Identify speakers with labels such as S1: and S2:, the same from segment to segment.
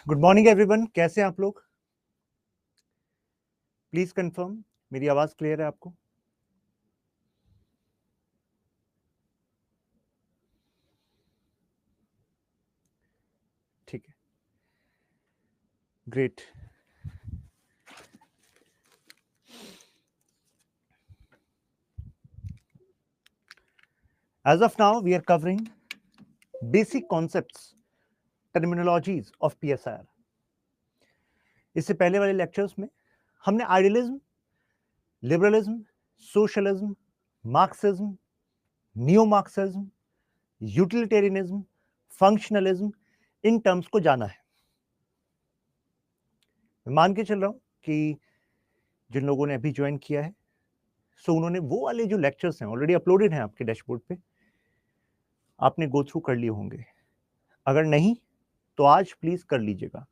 S1: Good morning everyone, कैसे हैं आप लोग? प्लीज कंफर्म मेरी आवाज क्लियर है आपको? ठीक है, great. As of now, we are covering basic concepts, terminologies of PSR. इससे पहले वाले लेक्चर्स में हमने idealism, liberalism, socialism, Marxism, neo Marxism, utilitarianism, functionalism, in terms को जाना है। मैं मान के चल रहा हूं कि जिन लोगों ने अभी ज्वाइन किया है, सो उन्होंने वो वाले जो लेक्चर्स हैं ऑलरेडी अपलोडेड हैं आपके डैशबोर्ड पे, आपने गो थ्रू कर लिए होंगे। अगर नहीं तो आज प्लीज कर लीजिएगा।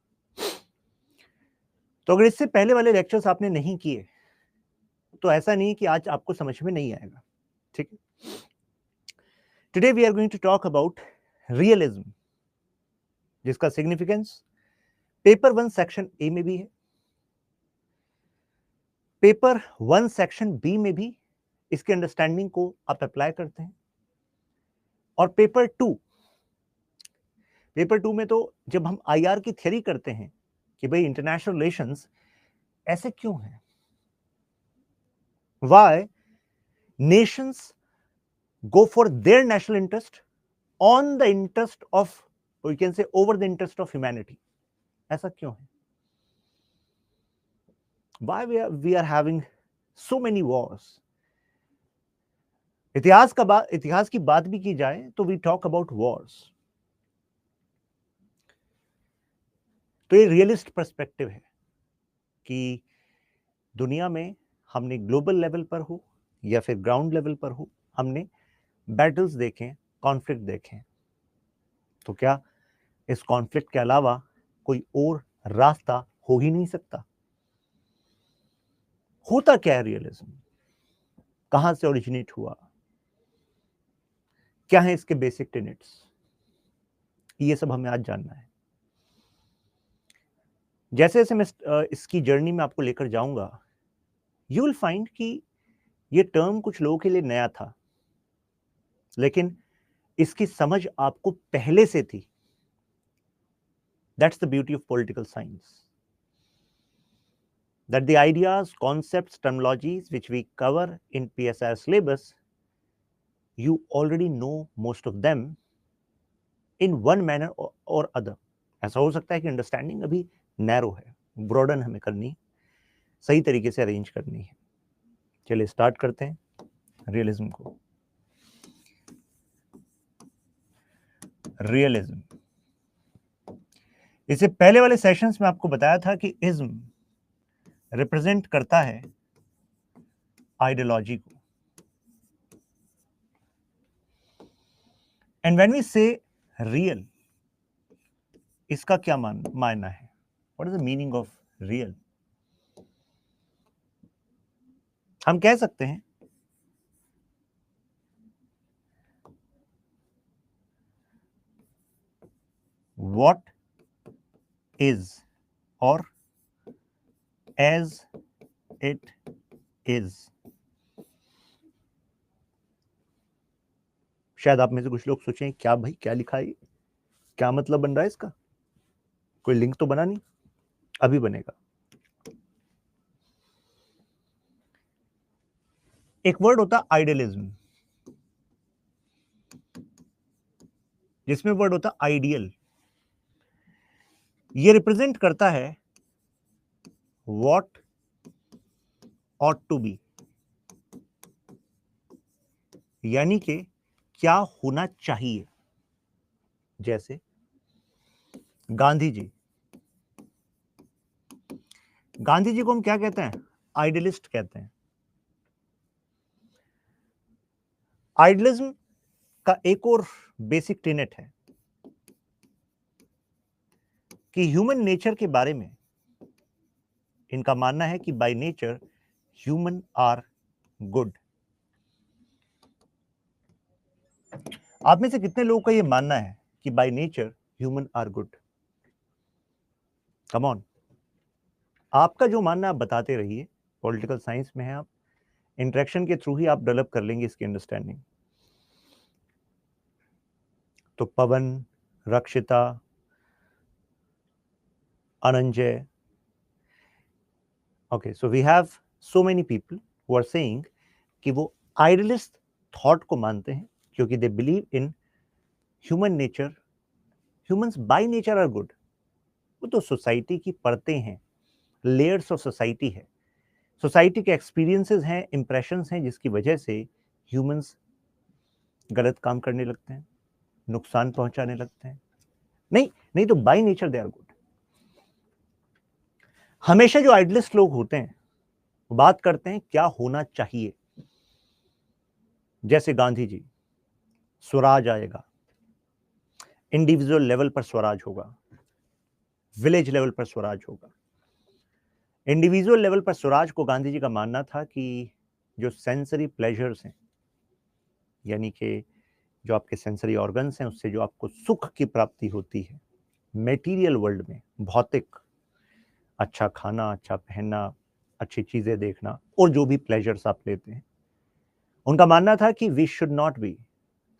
S1: तो अगर इससे पहले वाले लेक्चर्स आपने नहीं किए तो ऐसा नहीं कि आज आपको समझ में नहीं आएगा, ठीक है। Today we are going to talk about realism, जिसका सिग्निफिकेंस पेपर 1 सेक्शन ए में भी है, पेपर 1 सेक्शन बी में भी इसके अंडरस्टैंडिंग को आप अप्लाई करते हैं, और पेपर 2 में तो जब हम आईआर की थ्योरी करते हैं कि भाई इंटरनेशनल रिलेशंस ऐसे क्यों हैं, why Nations go for their national interest on the interest of, or you can say over the interest of humanity. ऐसा क्यों है? Why we are having so many wars? इतिहास की बात भी की जाए तो we talk about wars. तो ये रियलिस्ट पर्सपेक्टिव है कि दुनिया में हमने ग्लोबल लेवल पर हो या फिर ग्राउंड लेवल पर हो, हमने बैटल्स देखें, कॉन्फ्लिक्ट देखें, तो क्या इस कॉन्फ्लिक्ट के अलावा कोई और रास्ता हो ही नहीं सकता? होता क्या है रियलिज्म, कहां से ओरिजिनेट हुआ, क्या है इसके बेसिक टेनेट्स, ये सब हमें आज जानना है। जैसे जैसे मैं इसकी जर्नी में आपको लेकर जाऊंगा, यू विल फाइंड कि ये टर्म कुछ लोगों के लिए नया था, लेकिन इसकी समझ आपको पहले से थी। That's the beauty of political science, that the ideas, concepts, terminologies which we cover in PSR syllabus, you already know most of them in one manner or other. ऐसा हो सकता है कि अंडरस्टैंडिंग अभी नैरो है, ब्रॉडन हमें करनी, सही तरीके से अरेंज करनी है। चलिए स्टार्ट करते हैं रियलिज्म को। रियलिज्म, इससे पहले वाले सेशंस में आपको बताया था कि इज्म रिप्रेजेंट करता है आइडियोलॉजी को, एंड व्हेन वी से रियल, इसका क्या मायना है? What is the meaning of real? हम कह सकते हैं व्हाट इज और एज इट इज। शायद आप में से कुछ लोग सोचें क्या भाई क्या लिखा है, क्या मतलब बन रहा है इसका, कोई लिंक तो बना नहीं, अभी बनेगा। एक वर्ड होता है आइडियलिज्म, जिसमें वर्ड होता आइडियल। ये रिप्रेजेंट करता है व्हाट ऑट टू बी, यानी कि क्या होना चाहिए। जैसे गांधी जी, गांधी जी को हम क्या कहते हैं? आइडियलिस्ट कहते हैं। आइडियलिज्म का एक और बेसिक टेनेट है कि ह्यूमन नेचर के बारे में इनका मानना है कि by nature human are good. आप में से कितने लोगों का यह मानना है कि by nature human are good? Come on, आपका जो मानना आप बताते रहिए, पॉलिटिकल साइंस में है आप, इंटरेक्शन के थ्रू ही आप डेवलप कर लेंगे इसकी अंडरस्टैंडिंग। तो Pavan, Rakshita, Ananjay, okay, so we have so many people who are saying कि वो आइडियलिस्ट थॉट को मानते हैं क्योंकि they believe in human nature, humans by nature are good. वो तो सोसाइटी की परतें हैं, लेयर्स ऑफ सोसाइटी है, सोसाइटी के एक्सपीरियंसेस हैं, इंप्रेशंस हैं, जिसकी वजह से ह्यूमंस गलत काम करने लगते हैं, नुकसान पहुंचाने लगते हैं। नहीं नहीं, तो by nature they are good. हमेशा जो आइडियलिस्ट लोग होते हैं वो बात करते हैं क्या होना चाहिए। जैसे गांधी जी, स्वराज आएगा, इंडिविजुअल लेवल पर स्वराज होगा, विलेज लेवल पर स्वराज होगा। इंडिविजुअल लेवल पर स्वराज को गांधी जी का मानना था कि जो सेंसरी प्लेजर्स हैं, यानी कि जो आपके सेंसरी ऑर्गन्स हैं, उससे जो आपको सुख की प्राप्ति होती है मेटीरियल वर्ल्ड में, भौतिक, अच्छा खाना, अच्छा पहनना, अच्छी चीजें देखना, और जो भी प्लेजर्स आप लेते हैं, उनका मानना था कि we should not be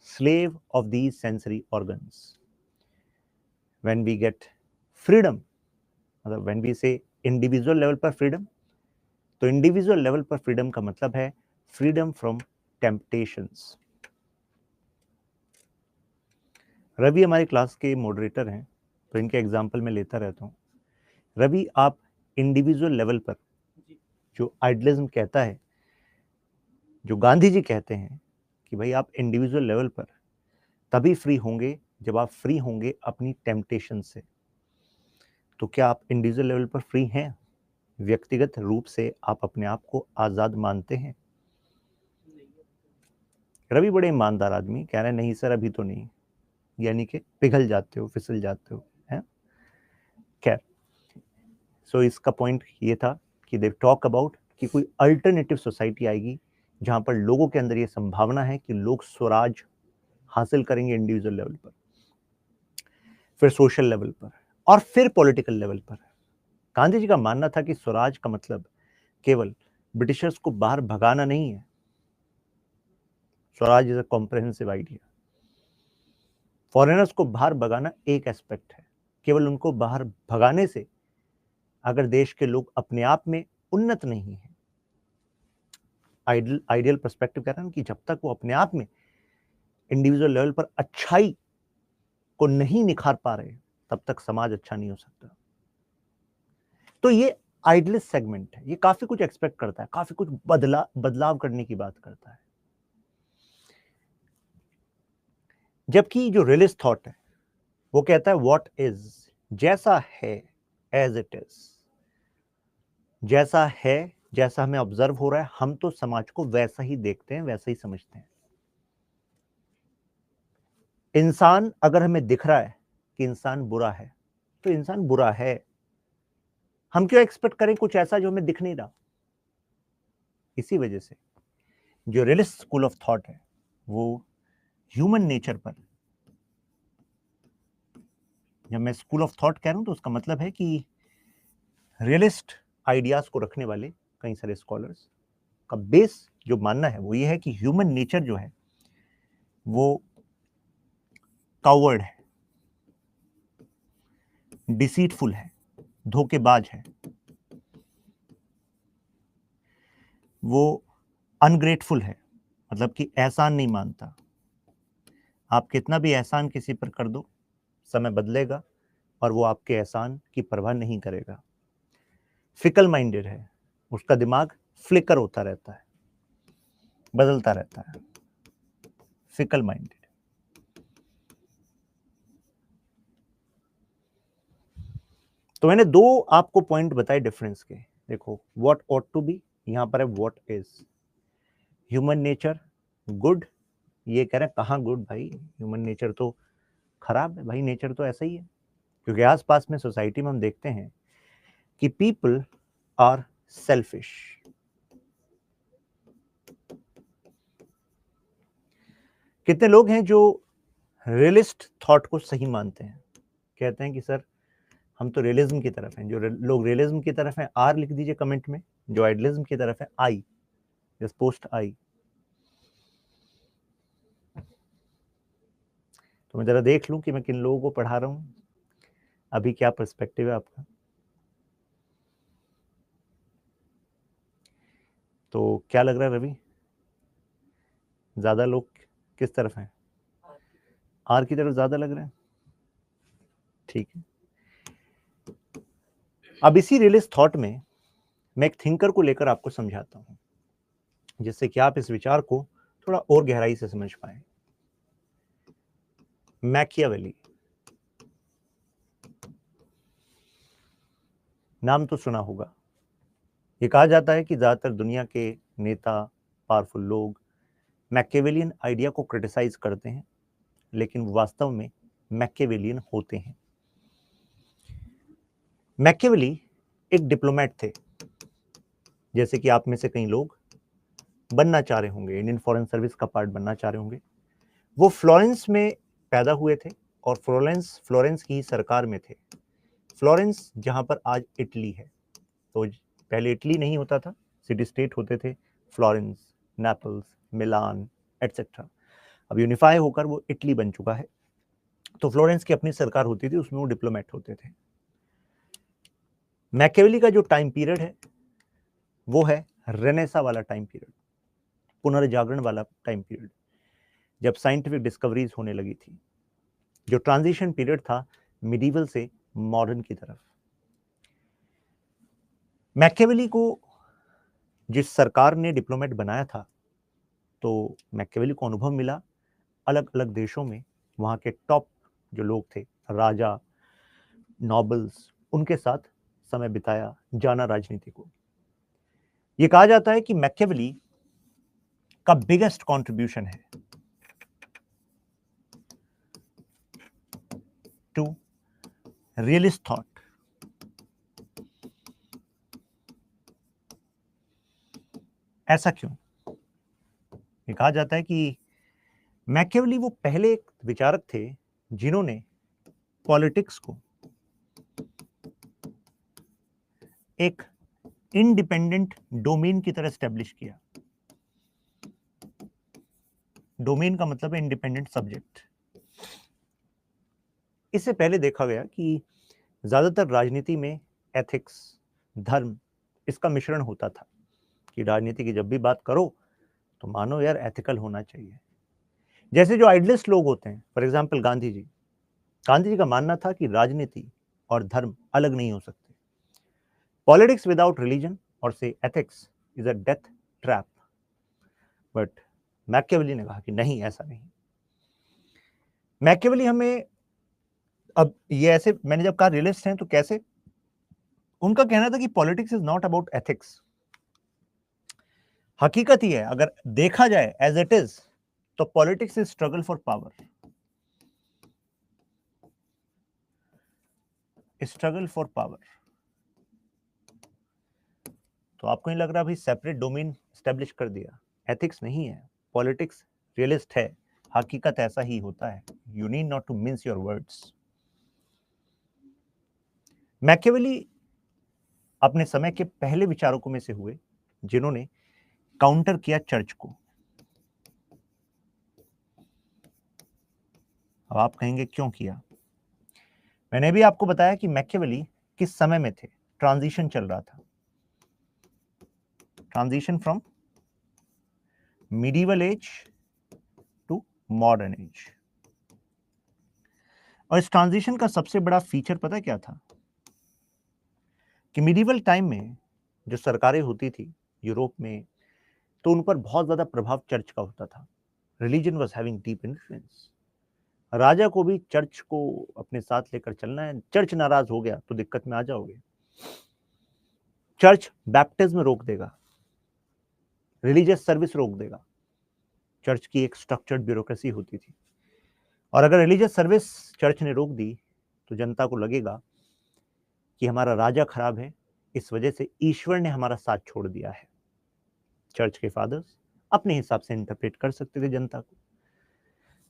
S1: slave of these sensory organs. When we get freedom, मतलब when we say individual level पर freedom, तो individual level पर freedom का मतलब है freedom from temptations. रवि हमारी क्लास के मॉडरेटर हैं, तो इनके एग्जाम्पल में लेता रहता हूँ। रवि, आप इंडिविजुअल लेवल पर जो आइडियलिज्म कहता है, जो गांधी जी कहते हैं कि भाई आप इंडिविजुअल लेवल पर तभी फ्री होंगे जब आप फ्री होंगे अपनी टेम्पटेशन से, तो क्या आप इंडिविजुअल लेवल पर फ्री हैं? व्यक्तिगत रूप से आप अपने आप को आजाद मानते हैं? रवि बड़े ईमानदार आदमी कह रहे हैं नहीं सर अभी तो नहीं, यानी कि पिघल जाते हो, फिसल जाते हो, हैं? खैर, सो इसका पॉइंट ये था कि दे टॉक अबाउट कि कोई अल्टरनेटिव सोसाइटी आएगी जहां पर लोगों के अंदर ये संभावना है कि लोग स्वराज हासिल करेंगे इंडिविजुअल लेवल पर, फिर सोशल लेवल पर, और फिर पॉलिटिकल लेवल पर। गांधी जी का मानना था कि स्वराज का मतलब केवल ब्रिटिशर्स को बाहर भगाना नहीं है। Swaraj is a comprehensive idea. Foreigners को बाहर भगाना एक एस्पेक्ट है, केवल उनको बाहर भगाने से अगर देश के लोग अपने आप में उन्नत नहीं है, आइडियल पर्सपेक्टिव कह रहा है कि जब तक वो अपने आप में इंडिविजुअल लेवल पर अच्छाई को नहीं निखार पा रहे, तब तक समाज अच्छा नहीं हो सकता। तो ये आइडियलिस्ट सेगमेंट है, ये काफी कुछ एक्सपेक्ट करता है, काफी कुछ बदलाव करने की बात करता है। जबकि जो रियलिस्ट थॉट है वो कहता है व्हाट इज, जैसा है, एज इट इज, जैसा है, जैसा हमें ऑब्जर्व हो रहा है, हम तो समाज को वैसा ही देखते हैं, वैसा ही समझते हैं। इंसान अगर हमें दिख रहा है कि इंसान बुरा है, तो इंसान बुरा है, हम क्यों एक्सपेक्ट करें कुछ ऐसा जो हमें दिख नहीं रहा। इसी वजह से जो रियलिस्ट स्कूल ऑफ थॉट है वो ह्यूमन नेचर पर, जब मैं स्कूल ऑफ थॉट कह रहा हूं तो उसका मतलब है कि रियलिस्ट आइडियाज को रखने वाले कई सारे स्कॉलर्स का बेस जो मानना है वो ये है कि ह्यूमन नेचर जो है वो कावर्ड है, डिसीटफुल है, धोखेबाज है, वो अनग्रेटफुल है, मतलब कि एहसान नहीं मानता। आप कितना भी एहसान किसी पर कर दो, समय बदलेगा और वो आपके एहसान की परवाह नहीं करेगा। फिकल माइंडेड है, उसका दिमाग फ्लिकर होता रहता है, बदलता रहता है, फिकल माइंडेड। तो मैंने दो आपको पॉइंट बताए डिफरेंस के। देखो, व्हाट ऑट टू बी, यहां पर है what is. Human nature good, ये कह रहे हैं कहाँ गुड भाई, ह्यूमन नेचर तो खराब है भाई, नेचर तो ऐसा ही है। क्योंकि आसपास में सोसाइटी में हम देखते हैं कि पीपल आर सेल्फिश। कितने लोग हैं जो रियलिस्ट थॉट को सही मानते हैं, कहते हैं कि सर हम तो रियलिज्म की तरफ हैं। जो लोग रियलिज्म की तरफ हैं आर लिख दीजिए कमेंट में, जो आइडियलिज्म की तरफ है आई, जस्ट पोस्ट आई। तो मैं जरा देख लूं कि मैं किन लोगों को पढ़ा रहा हूं, अभी क्या पर्सपेक्टिव है आपका। तो क्या लग रहा है रवि, ज्यादा लोग किस तरफ हैं? आर की तरफ ज्यादा लग रहा है, ठीक है। अब इसी रियलिस्ट थॉट में मैं एक थिंकर को लेकर आपको समझाता हूं, जिससे कि आप इस विचार को थोड़ा और गहराई से समझ पाए। मैकियावेली, नाम तो सुना होगा। ये कहा जाता है कि ज्यादातर दुनिया के नेता, पावरफुल लोग मैकियावेलियन आइडिया को क्रिटिसाइज करते हैं, लेकिन वो वास्तव में मैकियावेलियन होते हैं। मैकियावेली एक डिप्लोमेट थे, जैसे कि आप में से कई लोग बनना चाह रहे होंगे, इंडियन फॉरेन सर्विस का पार्ट बनना चाह रहे होंगे। वो फ्लोरेंस में पैदा हुए थे और फ्लोरेंस की सरकार में थे। फ्लोरेंस जहां पर आज इटली है, तो पहले इटली नहीं होता था, सिटी स्टेट होते थे, फ्लोरेंस, नेपल्स, मिलान एटसेट्रा। अब यूनिफाई होकर वो इटली बन चुका है। तो फ्लोरेंस की अपनी सरकार होती थी, उसमें वो डिप्लोमेट होते थे। मैकियावेली का जो टाइम पीरियड है वो है रेनेसा वाला टाइम पीरियड, पुनर्जागरण वाला टाइम पीरियड, जब साइंटिफिक डिस्कवरीज होने लगी थी, जो ट्रांजिशन पीरियड था मिडीवल से मॉडर्न की तरफ। मैकियावेली को जिस सरकार ने डिप्लोमेट बनाया था, तो मैकियावेली को अनुभव मिला अलग अलग देशों में वहां के टॉप जो लोग थे, राजा, नॉबल्स, उनके साथ समय बिताया, जाना राजनीति को। यह कहा जाता है कि मैकियावेली का बिगेस्ट कंट्रीब्यूशन है टू रियलिस्ट थॉट। ऐसा क्यों? ये कहा जाता है कि मैकियावेली वो पहले एक विचारक थे जिन्होंने पॉलिटिक्स को एक इंडिपेंडेंट डोमेन की तरह एस्टेब्लिश किया। डोमेन का मतलब है इंडिपेंडेंट सब्जेक्ट। इससे पहले देखा गया कि ज्यादातर राजनीति में एथिक्स, धर्म, इसका मिश्रण होता था, कि राजनीति की जब भी बात करो तो मानो यार एथिकल होना चाहिए। जैसे जो आइडियलिस्ट लोग होते हैं, फॉर एग्जाम्पल गांधी जी का मानना था कि राजनीति और धर्म अलग नहीं हो सकते। पॉलिटिक्स विदाउट रिलीजन और से ethics is a death trap. But Machiavelli ने कहा कि नहीं, ऐसा नहीं। मैकियावेली हमें, अब ये ऐसे मैंने जब कहा रियलिस्ट हैं तो कैसे, उनका कहना था कि politics is not about ethics. हकीकत ही है, अगर देखा जाए एज इट इज, तो politics is struggle for power, struggle for power. तो आपको नहीं लग रहा भाई सेपरेट डोमेन स्टैब्लिश कर दिया? एथिक्स नहीं है, पॉलिटिक्स रियलिस्ट है, हकीकत ऐसा ही होता है। You need not to mince your words. Machiavelli अपने समय के पहले विचारकों में से हुए जिन्होंने काउंटर किया चर्च को। अब आप कहेंगे क्यों किया? मैंने भी आपको बताया कि मैकियावेली किस समय में थे, ट्रांजिशन चल रहा था, transition from medieval age to modern age. और इस ट्रांजिशन का सबसे बड़ा फीचर पता क्या था? कि मिडीवल टाइम में जो सरकारें होती थी यूरोप में, तो उन पर बहुत ज्यादा प्रभाव चर्च का होता था। Religion was having deep influence. राजा को भी चर्च को अपने साथ लेकर चलना है, चर्च नाराज हो गया तो दिक्कत में आ जाओगे। चर्च बैप्टिज्म रोक देगा, रिलीजियस सर्विस रोक देगा। चर्च की एक स्ट्रक्चर्ड ब्यूरोक्रेसी होती थी, और अगर रिलीजियस सर्विस चर्च ने रोक दी तो जनता को लगेगा कि हमारा राजा खराब है, इस वजह से ईश्वर ने हमारा साथ छोड़ दिया है। चर्च के फादर्स अपने हिसाब से इंटरप्रेट कर सकते थे जनता को,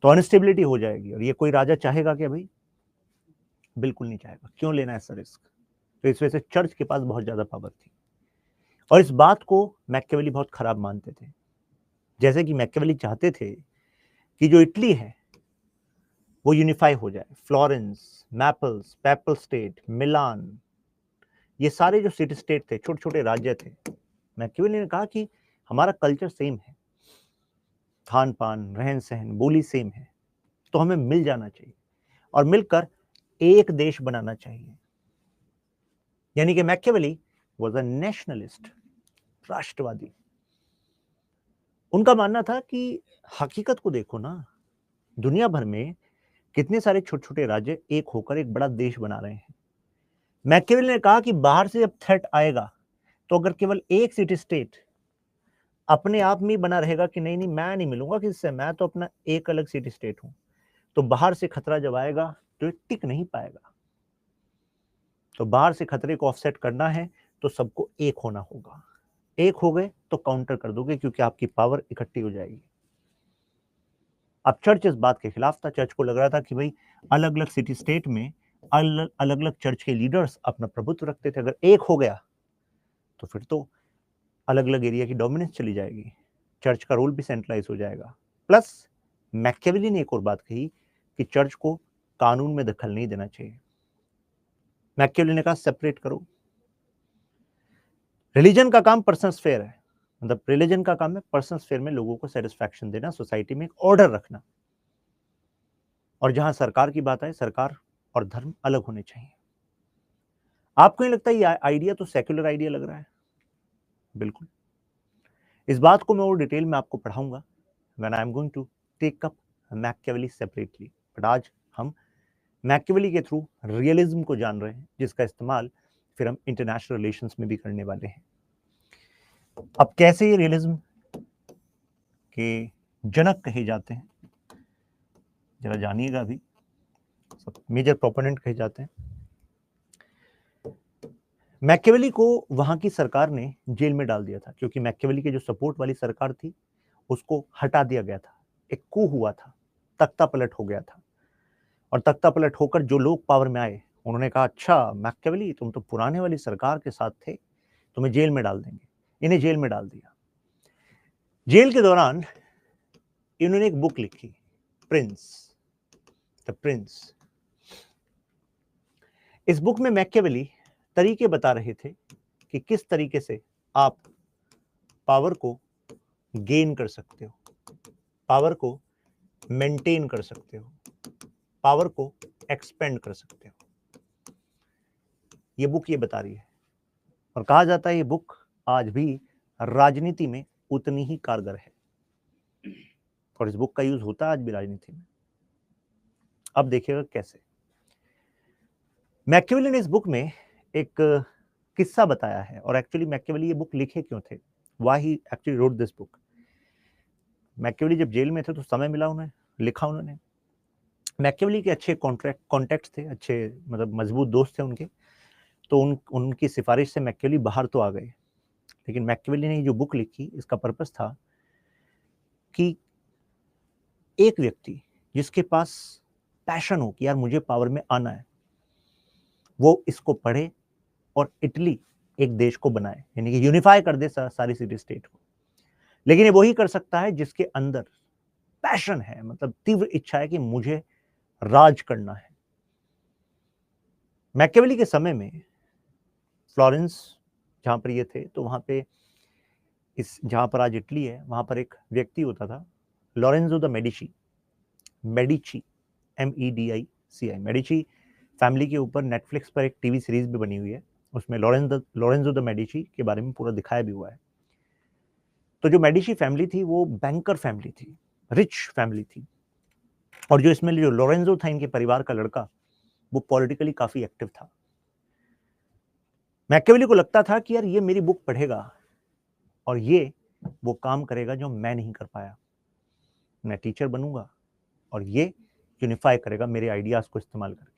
S1: तो अनस्टेबिलिटी हो जाएगी। और ये कोई राजा चाहेगा क्या भाई? बिल्कुल नहीं चाहेगा। क्यों लेना ऐसा रिस्क? तो इस वजह से चर्च के पास बहुत ज्यादा पावर थी और इस बात को मैकियावेली बहुत खराब मानते थे। जैसे कि मैकियावेली चाहते थे कि जो इटली है वो यूनिफाई हो जाए। फ्लोरेंस, मैपल्स, पैपल स्टेट, मिलान, ये सारे जो सिटी स्टेट थे, छोटे छोटे राज्य थे, मैकियावेली ने कहा कि हमारा कल्चर सेम है, खान पान, रहन सहन, बोली सेम है, तो हमें मिल जाना चाहिए और मिलकर एक देश बनाना चाहिए। यानी कि मैकियावेली वाज अ नेशनलिस्ट, राष्ट्रवादी। उनका मानना था कि हकीकत को देखो ना, दुनिया भर में कितने सारे छोटे छोटे राज्य एक होकर एक बड़ा देश बना रहे हैं। मैकियावेली ने कहा कि बाहर से जब थ्रेट आएगा तो अगर केवल एक सिटी स्टेट अपने आप में बना रहेगा कि नहीं नहीं मैं नहीं मिलूंगा किससे, मैं तो अपना एक अलग सिटी स्टेट हूं, तो बाहर से खतरा जब आएगा तो ये टिक नहीं पाएगा। तो बाहर से खतरे को ऑफसेट करना है तो सबको एक होना होगा। एक हो गए तो काउंटर कर दोगे क्योंकि आपकी पावर इकट्ठी हो जाएगी। अब चर्च इस बात के खिलाफ था। चर्च को लग रहा था कि भाई अलग अलग सिटी स्टेट में अलग अलग चर्च के लीडर्स अपना प्रभुत्व रखते थे, अगर एक हो गया तो फिर तो अलग अलग एरिया की डोमिनेंस चली जाएगी, चर्च का रोल भी सेंट्रलाइज हो जाएगा। प्लस मैकियावेली ने एक और बात कही कि चर्च को कानून में दखल नहीं देना चाहिए। मैकियावेली ने कहा सेपरेट करो, रिलीजन का काम पर्सनल स्फेयर है, मतलब रिलीजन का काम है पर्सनल स्फेयर में लोगों को सेटिस्फैक्शन देना, सोसाइटी में एक ऑर्डर रखना, और जहां सरकार की बात आए सरकार और धर्म अलग होने चाहिए। आपको नहीं लगता ये आइडिया तो सेक्युलर आइडिया लग रहा है? बिल्कुल। इस बात को मैं और डिटेल में आपको पढ़ाऊंगा when I am going to take up Machiavelli separately. But आज हम मैकियावेली के थ्रू रियलिज्म को जान रहे हैं, जिसका इस्तेमाल फिर हम इंटरनेशनल रिलेशंस में भी करने वाले हैं। अब कैसे ये रियलिज्म के जनक कहे जाते हैं जरा जानिएगा। अभी सब मेजर प्रोपोनेंट कहे जाते हैं। मैकियावेली को वहां की सरकार ने जेल में डाल दिया था क्योंकि मैकियावेली के जो सपोर्ट वाली सरकार थी उसको हटा दिया गया था। एक कू हुआ था, तख्ता पलट हो गया था, और तख्ता पलट होकर जो लोग पावर में आए उन्होंने कहा अच्छा मैकियावेली तुम तो पुराने वाली सरकार के साथ थे, तुम्हें जेल में डाल देंगे। इन्हें जेल में डाल दिया। जेल के दौरान इन्होंने एक बुक लिखी, प्रिंस, द प्रिंस। इस बुक में मैकियावेली तरीके बता रहे थे कि किस तरीके से आप पावर को गेन कर सकते हो, पावर को मेंटेन कर सकते हो, पावर को एक्सपेंड कर सकते हो। ये बुक ये बता रही है और कहा जाता है ये बुक आज भी राजनीति में उतनी ही कारगर है और इस बुक का यूज होता है आज भी राजनीति में। अब देखिएगा कैसे। मैकियावेली ने इस बुक में एक किस्सा बताया है और एक्चुअली मैकियावेली ये बुक लिखे क्यों थे, why he actually wrote this book. Machiavelli जब जेल में थे तो समय मिला उन्हें, लिखा उन्होंने। मैकियावेली के अच्छे कॉन्टेक्ट थे, अच्छे मतलब मजबूत दोस्त थे उनके, तो उनकी सिफारिश से मैकियावेली बाहर तो आ गए। लेकिन मैकियावेली ने जो बुक लिखी इसका पर्पस था कि एक व्यक्ति जिसके पास पैशन हो कि यार मुझे पावर में आना है, वो इसको पढ़े और इटली एक देश को बनाए, यानी कि यूनिफाई कर दे सारी सिटी स्टेट को। लेकिन ये वही कर सकता है जिसके अंदर पैशन है, मतलब तीव्र इच्छा है कि मुझे राज करना है। मैकियावेली के समय में फ्लोरेंस जहां पर ये थे तो वहां पे इस जहां पर आज इटली है वहां पर एक व्यक्ति होता था, Lorenzo the Medici. Medici, MEDICI, Medici family के ऊपर नेटफ्लिक्स पर एक टीवी सीरीज भी बनी हुई है, उसमें लोरेंजो द मेडिची के बारे में पूरा दिखाया भी हुआ है। तो जो मेडिची फैमिली थी वो बैंकर फैमिली थी, रिच फैमिली थी, और जो इसमें जो लोरेंजो था इनके परिवार का लड़का, वो पॉलिटिकली काफी एक्टिव था। मैकियावेली को लगता था कि यार ये मेरी बुक पढ़ेगा और ये वो काम करेगा जो मैं नहीं कर पाया, मैं टीचर बनूंगा और ये यूनिफाई करेगा मेरे आइडियाज को इस्तेमाल करके।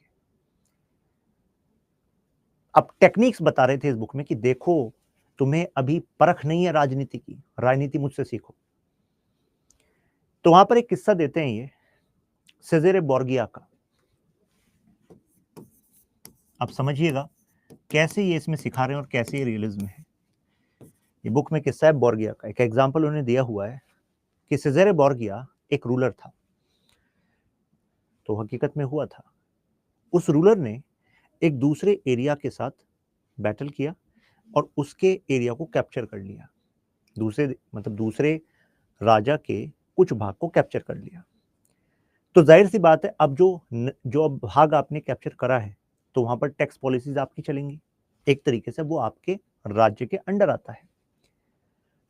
S1: अब टेक्निक्स बता रहे थे इस बुक में कि देखो तुम्हें अभी परख नहीं है राजनीति की, राजनीति मुझसे सीखो। तो वहां पर एक किस्सा देते हैं ये सेजेरे बोर्गिया का। आप समझिएगा कैसे ये इसमें सिखा रहे हैं और कैसे ये रियलिज्म है। ये बुक में किस्सा है बोर्गिया का। एक एग्जाम्पल उन्होंने दिया हुआ है कि सेज़रे बोर्गिया एक रूलर था, तो हकीकत में हुआ था उस रूलर ने एक दूसरे एरिया के साथ बैटल किया और उसके एरिया को कैप्चर कर लिया, दूसरे राजा के कुछ भाग को कैप्चर कर लिया। तो जाहिर सी बात है, अब जो भाग आपने कैप्चर करा है तो वहां पर टैक्स पॉलिसीज आपकी चलेंगी, एक तरीके से वो आपके राज्य के अंडर आता है।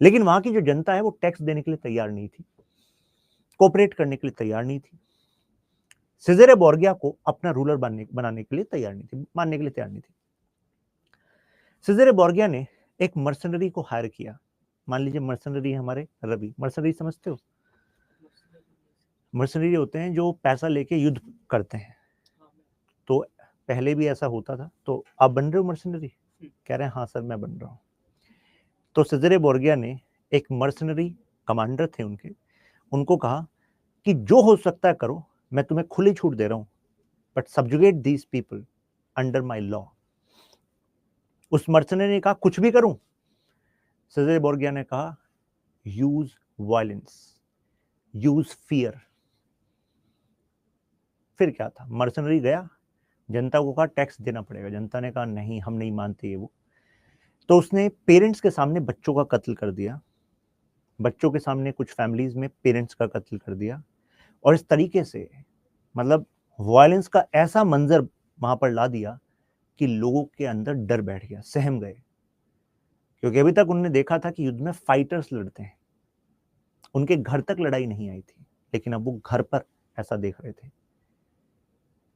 S1: लेकिन वहां की जो जनता है वो टैक्स देने के लिए तैयार नहीं थी, कोऑपरेट करने के लिए तैयार नहीं थी, सेज़रे बोर्गिया को अपना रूलर बनाने के लिए तैयार नहीं थी, मानने के लिए तैयार नहीं थी। सेज़रे बोर्गिया ने एक मर्सनरी को हायर किया। मान लीजिए मर्सनरी हमारे रवि, मर्सनरी समझते हो? मर्सनरी होते हैं जो पैसा लेके युद्ध करते हैं। तो पहले भी ऐसा होता था, तो आप बन रहे हो मर्सनरी? कह रहे हैं हाँ सर मैं बन रहा हूँ। तो सेज़रे बोर्गिया ने एक मर्सनरी कमांडर थे उनको कहा कि जो हो सकता है करो, मैं तुम्हें खुली छूट दे रहा हूँ, but subjugate these people under my law. उस मर्सनरी ने कहा कुछ भी करूं? सेज़रे बोर्गिया ने कहा यूज वायलेंस, यूज फियर। फिर क्या था, मर्सनरी गया, जनता को कहा टैक्स देना पड़ेगा, जनता ने कहा नहीं हम नहीं मानते ये वो। तो उसने पेरेंट्स के सामने बच्चों का कत्ल कर दिया, बच्चों के सामने कुछ फैमिलीज में पेरेंट्स का कत्ल कर दिया, और इस तरीके से मतलब वायलेंस का ऐसा मंजर वहां पर ला दिया कि लोगों के अंदर डर बैठ गया, सहम गए। क्योंकि अभी तक उन्होंने देखा था कि युद्ध में फाइटर्स लड़ते हैं, उनके घर तक लड़ाई नहीं आई थी, लेकिन अब वो घर पर ऐसा देख रहे थे।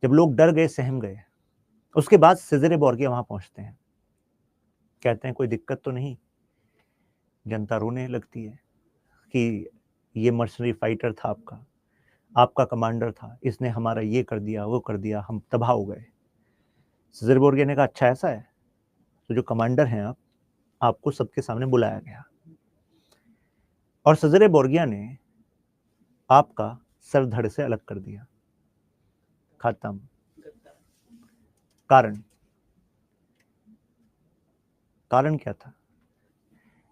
S1: जब लोग डर गए, सहम गए, उसके बाद सेज़रे बोर्गिया वहां पहुंचते हैं, कहते हैं कोई दिक्कत तो नहीं। जनता रोने लगती है कि ये मर्सनरी फाइटर था आपका कमांडर था, इसने हमारा ये कर दिया वो कर दिया, हम तबाह हो गए। सेज़रे बोर्गिया ने कहा अच्छा ऐसा है, तो जो कमांडर हैं आपको सबके सामने बुलाया गया, और सेज़रे बोर्गिया ने आपका सर धड़ से अलग कर दिया, खत्म। कारण क्या था?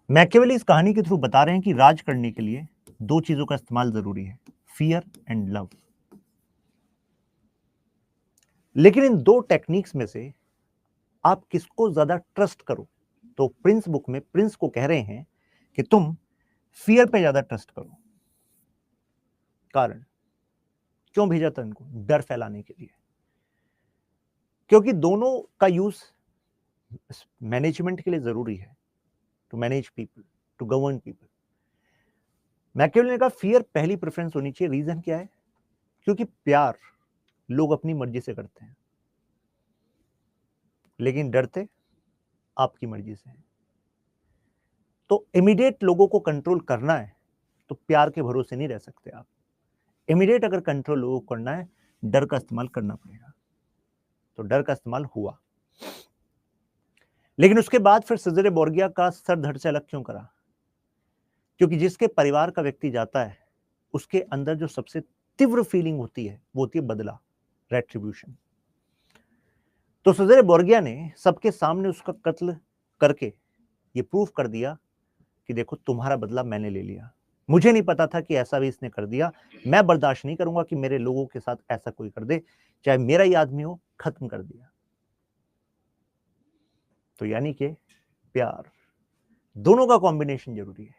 S1: मैकियावेली इस कहानी के थ्रू बता रहे हैं कि राज करने के लिए दो चीजों का इस्तेमाल जरूरी है, फियर एंड लव। लेकिन इन दो टेक्निक्स में से आप किसको ज्यादा ट्रस्ट करो? तो प्रिंस बुक में प्रिंस को कह रहे हैं कि तुम फियर पे ज्यादा ट्रस्ट करो। कारण क्यों भेजा था इनको? डर फैलाने के लिए, क्योंकि दोनों का यूज मैनेजमेंट के लिए जरूरी है, to manage people, to govern people. Machiavelli ने कहा फियर पहली प्रेफरेंस होनी चाहिए। रीजन क्या है? क्योंकि प्यार लोग अपनी मर्जी से करते हैं, लेकिन डरते आपकी मर्जी से हैं। तो इमीडिएट लोगों को कंट्रोल करना है तो प्यार के भरोसे नहीं रह सकते आप। इमीडिएट अगर कंट्रोल लोगों को करना है, डर का इस्तेमाल करना पड़ेगा। तो डर का इस्तेमाल हुआ, लेकिन उसके बाद फिर सेज़रे बोर्गिया का सर धड़ से अलग क्यों करा? क्योंकि जिसके परिवार का व्यक्ति जाता है, उसके अंदर जो सबसे तीव्र फीलिंग होती है वो होती है बदला, रेट्रिब्यूशन। तो सेज़रे बोर्गिया ने सबके सामने उसका कत्ल करके ये प्रूफ कर दिया कि देखो तुम्हारा बदला मैंने ले लिया, मुझे नहीं पता था कि ऐसा भी इसने कर दिया, मैं बर्दाश्त नहीं करूंगा कि मेरे लोगों के साथ ऐसा कोई कर दे, चाहे मेरा ही आदमी हो, खत्म कर दिया। तो यानी कि प्यार, दोनों का कॉम्बिनेशन जरूरी है।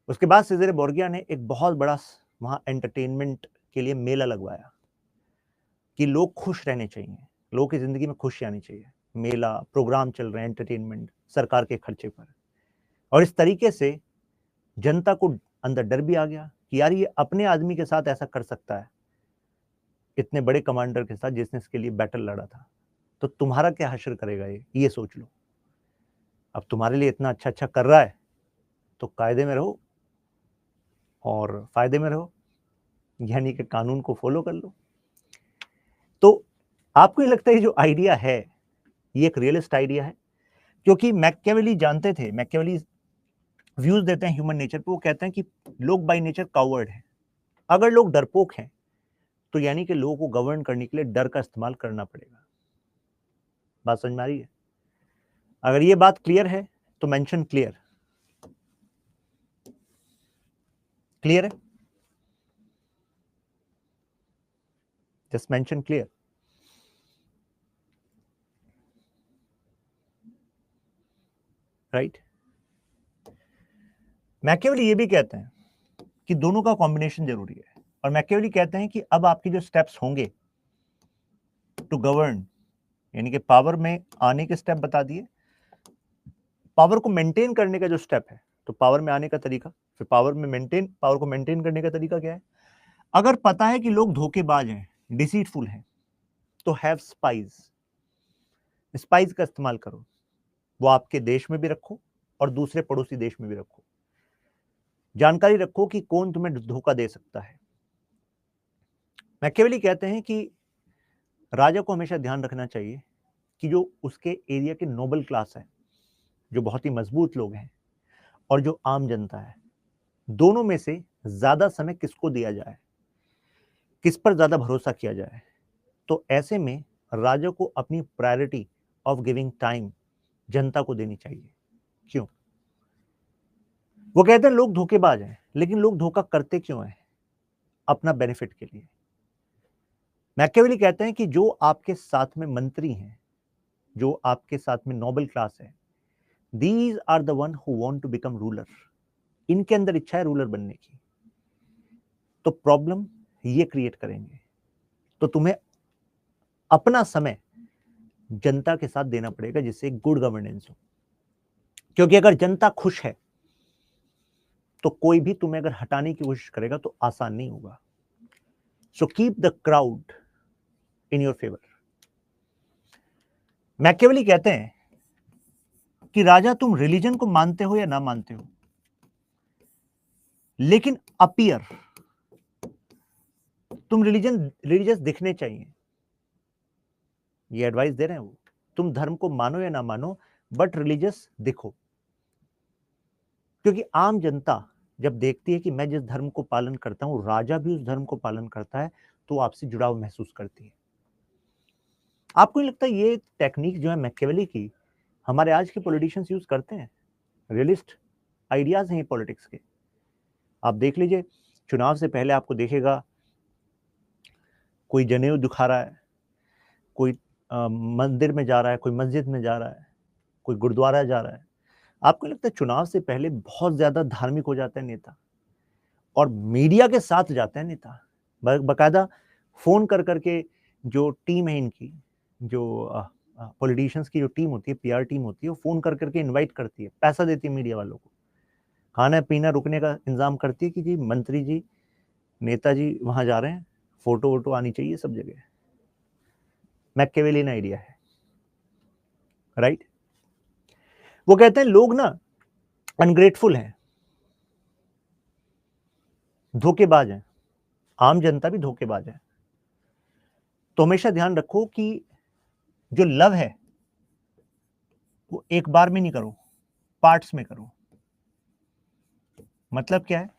S1: उसके बाद सेज़रे बोर्गिया ने एक बहुत बड़ा वहां एंटरटेनमेंट के लिए मेला लगवाया कि लोग खुश रहने चाहिए, लोगों की जिंदगी में खुशी आनी चाहिए। मेला, प्रोग्राम चल रहे हैं, एंटरटेनमेंट सरकार के खर्चे पर। और इस तरीके से जनता को अंदर डर भी आ गया कि यार ये अपने आदमी के साथ ऐसा कर सकता है, इतने बड़े कमांडर के साथ जिसने इसके लिए बैटल लड़ा था, तो तुम्हारा क्या हश्र करेगा ये सोच लो। अब तुम्हारे लिए इतना अच्छा अच्छा कर रहा है तो कायदे में रहो और फायदे में रहो, यानी कि कानून को फॉलो कर लो। तो आपको ये लगता है जो आइडिया है ये एक रियलिस्ट आइडिया है? क्योंकि मैकियावेली जानते थे, मैकियावेली व्यूज देते हैं ह्यूमन नेचर पे, वो कहते हैं कि लोग बाय नेचर कावर्ड है। अगर लोग डरपोक हैं तो यानी कि लोगों को गवर्न करने के लिए डर का इस्तेमाल करना पड़ेगा। बात समझ में आ रही है? अगर ये बात क्लियर है तो मेंशन क्लियर। क्लियर है? Just mention clear. Right. Machiavelli ये भी कहते हैं कि दोनों का कॉम्बिनेशन जरूरी है, और मैकियावेली कहते हैं कि अब आपके जो स्टेप्स होंगे टू गवर्न, यानी कि पावर में आने के स्टेप बता दिए, पावर को मेंटेन करने का जो स्टेप है, तो पावर में आने का तरीका, फिर पावर को मेंटेन करने का तरीका क्या है? अगर पता है कि लोग धोखेबाज हैं, डिसीटफुल हैं, तो हैव स्पाइज। स्पाइज का इस्तेमाल करो, वो आपके देश में भी रखो और दूसरे पड़ोसी देश में भी रखो। जानकारी रखो कि कौन तुम्हें धोखा दे सकता है। मैकियावेली कहते हैं कि राजा को हमेशा ध्यान रखना चाहिए कि जो उसके एरिया के नोबल क्लास है, जो बहुत ही मजबूत लोग हैं, और जो आम जनता है, दोनों में से ज्यादा समय किसको दिया जाए, किस पर ज्यादा भरोसा किया जाए। तो ऐसे में राजा को अपनी प्रायोरिटी ऑफ गिविंग टाइम जनता को देनी चाहिए। क्यों? वो कहते हैं लोग धोखेबाज हैं, लेकिन लोग धोखा करते क्यों हैं? अपना बेनिफिट के लिए। मैकियावेली कहते हैं कि जो आपके साथ में मंत्री हैं, जो आपके साथ में नोबल क्लास है, these are the one who want to become ruler. इनके अंदर इच्छा है रूलर बनने की, तो प्रॉब्लम ये क्रिएट करेंगे। तो तुम्हें अपना समय जनता के साथ देना पड़ेगा, जिससे गुड गवर्नेंस हो। क्योंकि अगर जनता खुश है तो कोई भी तुम्हें अगर हटाने की कोशिश करेगा तो आसान नहीं होगा। So keep the crowd in your favour. Machiavelli कहते हैं कि राजा, तुम रिलीजन को मानते हो या ना मानते हो, लेकिन अपीयर, तुम रिलीजियस दिखने चाहिए। ये एडवाइस दे रहे हैं वो। तुम धर्म को मानो या ना मानो, बट रिलीजियस दिखो। क्योंकि आम जनता जब देखती है कि मैं जिस धर्म को पालन करता हूं, राजा भी उस धर्म को पालन करता है, तो आपसे जुड़ाव महसूस करती है। आपको नहीं लगता ये टेक्निक जो है मैकियावेली की, हमारे आज के पॉलिटिशियंस यूज करते हैं? रियलिस्ट आइडियाज हैं पॉलिटिक्स के। आप देख लीजिए, चुनाव से पहले आपको देखेगा कोई जनेऊ दिखा रहा है, कोई मंदिर में जा रहा है, कोई मस्जिद में जा रहा है, कोई गुरुद्वारा जा रहा है। आपको लगता है चुनाव से पहले बहुत ज्यादा धार्मिक हो जाता है नेता, और मीडिया के साथ जाता है नेता, बकायदा फोन कर करके, जो टीम है इनकी, जो पॉलिटिशियंस की जो टीम होती है, पीआर टीम होती है, वो फोन कर करके इनवाइट करती है, पैसा देती है मीडिया वालों को, खाना पीना रुकने का इंतजाम करती है कि जी मंत्री जी, नेताजी वहां जा रहे हैं, फोटो वोटो आनी चाहिए सब जगह। मैकियावेलियन आइडिया है, राइट। वो कहते हैं लोग ना अनग्रेटफुल हैं, धोखेबाज हैं, आम जनता भी धोखेबाज है। तो हमेशा ध्यान रखो कि जो लव है वो एक बार में नहीं करो, पार्ट्स में करो। मतलब क्या है?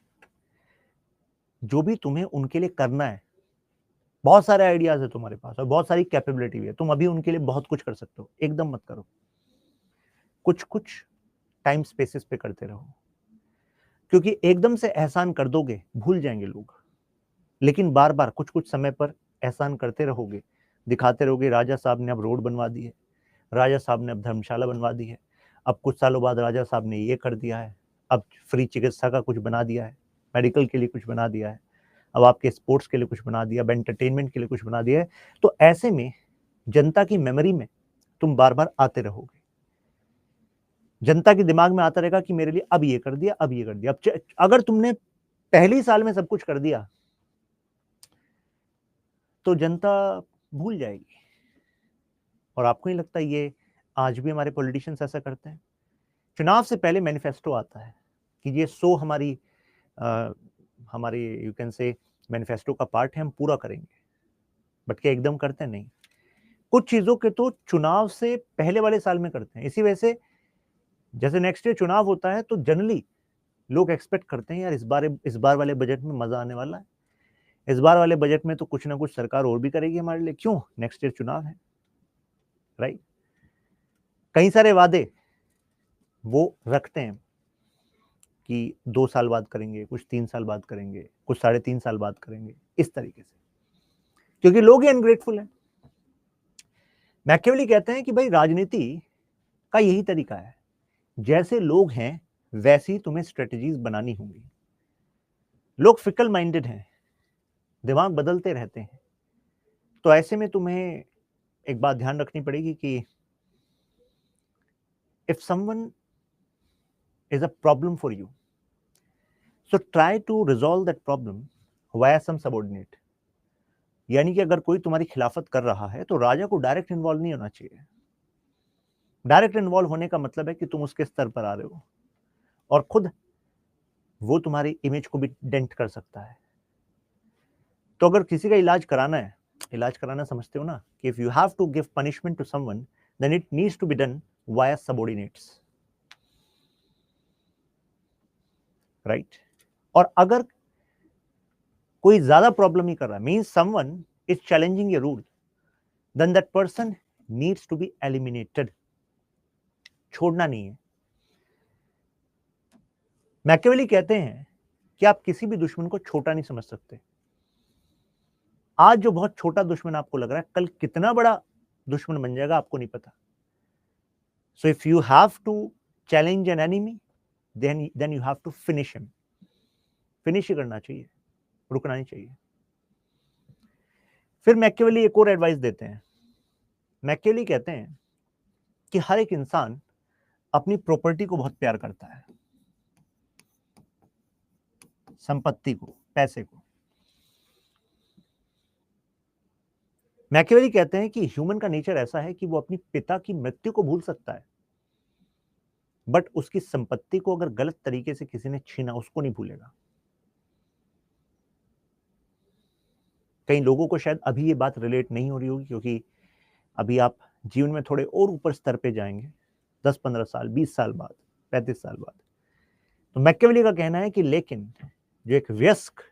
S1: जो भी तुम्हें उनके लिए करना है, बहुत सारे आइडियाज है तुम्हारे पास और बहुत सारी कैपेबिलिटी भी है, तुम अभी उनके लिए बहुत कुछ कर सकते हो, एकदम मत करो। कुछ कुछ टाइम स्पेसेस पे करते रहो, क्योंकि एकदम से एहसान कर दोगे भूल जाएंगे लोग। लेकिन बार बार कुछ कुछ समय पर एहसान करते रहोगे, दिखाते रहोगे, राजा साहब ने अब रोड बनवा दी है, राजा साहब ने अब धर्मशाला बनवा दी है, अब कुछ सालों बाद राजा साहब ने ये कर दिया है, अब फ्री चिकित्सा का कुछ बना दिया है, मेडिकल के लिए कुछ बना दिया है, अब आपके स्पोर्ट्स के लिए कुछ बना दिया, अब एंटरटेनमेंट के लिए कुछ बना दिया है। तो ऐसे में जनता की मेमोरी में तुम बार बार आते रहोगे, जनता के दिमाग में आता रहेगा कि मेरे लिए अब ये कर दिया, अब ये कर दिया। अब अगर तुमने पहली साल में सब कुछ कर दिया तो जनता भूल जाएगी। और आपको नहीं लगता ये आज भी हमारे पॉलिटिशियंस ऐसा करते हैं? चुनाव से पहले मैनिफेस्टो आता है कि ये हमारी यू कैन से मैनिफेस्टो का पार्ट है, हम पूरा करेंगे। बट क्या एकदम करते हैं? नहीं। कुछ चीजों के तो चुनाव से पहले वाले साल में करते हैं। इसी वजह से जैसे नेक्स्ट ईयर चुनाव होता है तो जनरली लोग एक्सपेक्ट करते हैं यार इस बार वाले बजट में मजा आने वाला है, इस बार वाले बजट में तो कुछ ना कुछ सरकार और भी करेगी हमारे लिए। क्यों? नेक्स्ट ईयर चुनाव है, राइट। कई सारे वादे वो रखते हैं कि 2 साल बाद करेंगे, कुछ 3 साल बाद करेंगे, कुछ 3.5 साल बाद करेंगे, इस तरीके से, क्योंकि लोग ही अनग्रेटफुल हैं। मैकियावेली कहते हैं कि भाई राजनीति का यही तरीका है, जैसे लोग हैं वैसी ही तुम्हें स्ट्रेटजीज बनानी होंगी। लोग फिकल माइंडेड हैं, दिमाग बदलते रहते हैं, तो ऐसे में तुम्हें एक बात ध्यान रखनी पड़ेगी कि if someone is a problem for you, so try to resolve that problem via some subordinate. यानी कि अगर कोई तुम्हारी खिलाफत कर रहा है तो राजा को डायरेक्ट इन्वॉल्व नहीं होना चाहिए। डायरेक्ट इन्वॉल्व होने का मतलब है कि तुम उसके स्तर पर आ रहे हो और खुद वो तुम्हारी इमेज को भी डेंट कर सकता है। तो अगर किसी का इलाज कराना समझते हो ना, कि if you have to give punishment to someone then it needs to be done via subordinates, right. और अगर कोई ज्यादा प्रॉब्लम ही कर रहा है, means someone is challenging your rule, then that person needs to be eliminated, छोड़ना नहीं है। मैकियावेली कहते हैं कि आप किसी भी दुश्मन को छोटा नहीं समझ सकते। आज जो बहुत छोटा दुश्मन आपको लग रहा है, कल कितना बड़ा दुश्मन बन जाएगा आपको नहीं पता। So if you have to challenge an enemy, then you have to finish him. Finish ही करना चाहिए, रुकना नहीं चाहिए। फिर मैकियावेली एक और एडवाइस देते हैं। मैकियावेली कहते हैं कि हर एक इंसान अपनी प्रॉपर्टी को बहुत प्यार करता है, संपत्ति को, पैसे को। मैकियावेली कहते हैं कि ह्यूमन का नेचर ऐसा है कि वो अपनी पिता की मृत्यु को भूल सकता है, बट उसकी संपत्ति को अगर गलत तरीके से किसी ने छीना, उसको नहीं भूलेगा। कई लोगों को शायद अभी ये बात रिलेट नहीं हो रही होगी, क्योंकि अभी आप जीवन में थोड़े और ऊपर स्तर पे जाएंगे, 10-15 साल, 20 साल बाद, 35 साल बाद। तो मैकियावेली का कहना है कि लेकिन जो एक वयस्क,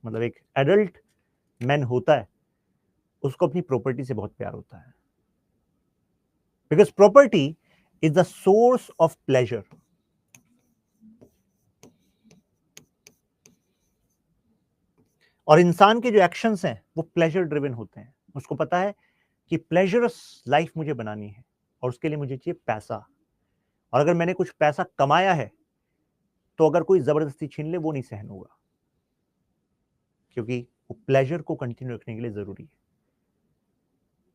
S1: मतलब एक एडल्ट मैन होता है, उसको अपनी प्रॉपर्टी से बहुत प्यार होता है, because property is the source of pleasure. और इंसान के जो एक्शंस हैं वो प्लेजर ड्रिवन होते हैं। उसको पता है कि प्लेजरस लाइफ मुझे बनानी है और उसके लिए मुझे चाहिए पैसा, और अगर मैंने कुछ पैसा कमाया है तो अगर कोई जबरदस्ती छीन ले वो नहीं सहन होगा, क्योंकि वो प्लेजर को कंटिन्यू रखने के लिए जरूरी है।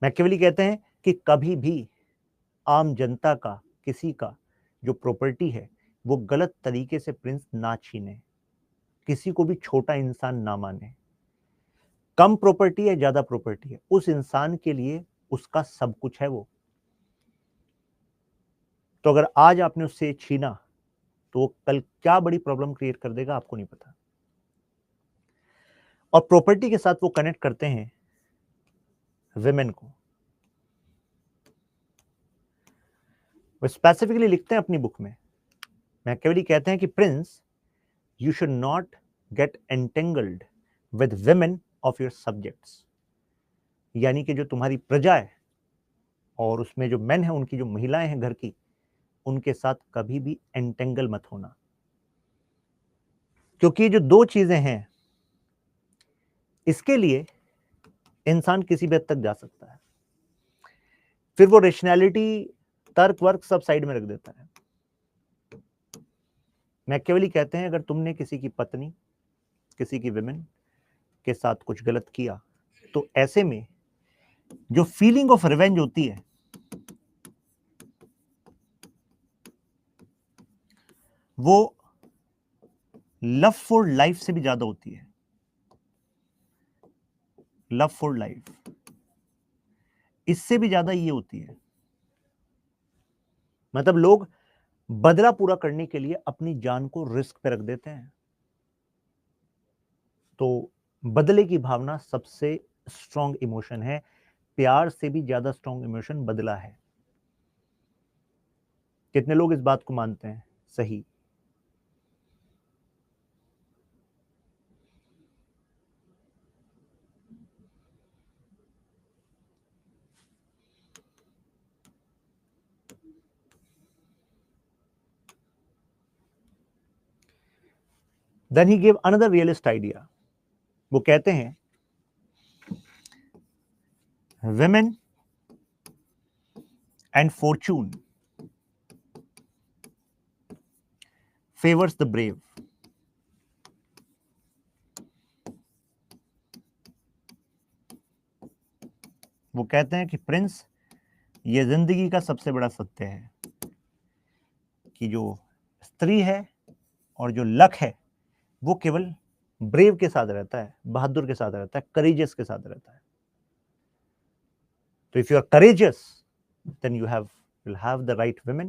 S1: मैकियावेली कहते हैं कि कभी भी आम जनता का, किसी का जो प्रॉपर्टी है वो गलत तरीके से प्रिंस ना छीने, किसी को भी छोटा इंसान ना माने। कम प्रॉपर्टी है, ज्यादा प्रॉपर्टी है, उस इंसान के लिए उसका सब कुछ है वो। तो अगर आज आपने उससे छीना तो वो कल क्या बड़ी प्रॉब्लम क्रिएट कर देगा आपको नहीं पता। और प्रॉपर्टी के साथ वो कनेक्ट करते हैं विमेन को। वो स्पेसिफिकली लिखते हैं अपनी बुक में, मैकियावेली कहते हैं कि Prince, you should not gate entangled with women of your subjects. यानी कि जो तुम्हारी प्रजा है और उसमें जो मेन है, उनकी जो महिलाएं हैं घर की, उनके साथ कभी भी एंटेंगल मत होना, क्योंकि जो दो चीजें हैं, इसके लिए इंसान किसी भी हद तक जा सकता है। फिर वो रेशनैलिटी, तर्क वर्क सब साइड में रख देता है। मैकियावेली कहते हैं अगर तुमने किसी की पत्नी, किसी की विमेन के साथ कुछ गलत किया, तो ऐसे में जो फीलिंग ऑफ रिवेंज होती है वो लव फॉर लाइफ से भी ज्यादा होती है। लव फॉर लाइफ इससे भी ज्यादा ये होती है। मतलब लोग बदला पूरा करने के लिए अपनी जान को रिस्क पे रख देते हैं। तो बदले की भावना सबसे स्ट्रॉन्ग इमोशन है, प्यार से भी ज्यादा स्ट्रॉन्ग इमोशन बदला है। कितने लोग इस बात को मानते हैं? सही। देन ही गिव अनदर रियलिस्ट आइडिया. वो कहते हैं women and fortune favors the brave. वो कहते हैं कि प्रिंस, ये जिंदगी का सबसे बड़ा सत्य है कि जो स्त्री है और जो लक है वो केवल ब्रेव के साथ रहता है, बहादुर के साथ रहता है, करेजियस के साथ रहता है. तो if you are courageous then you'll have the right women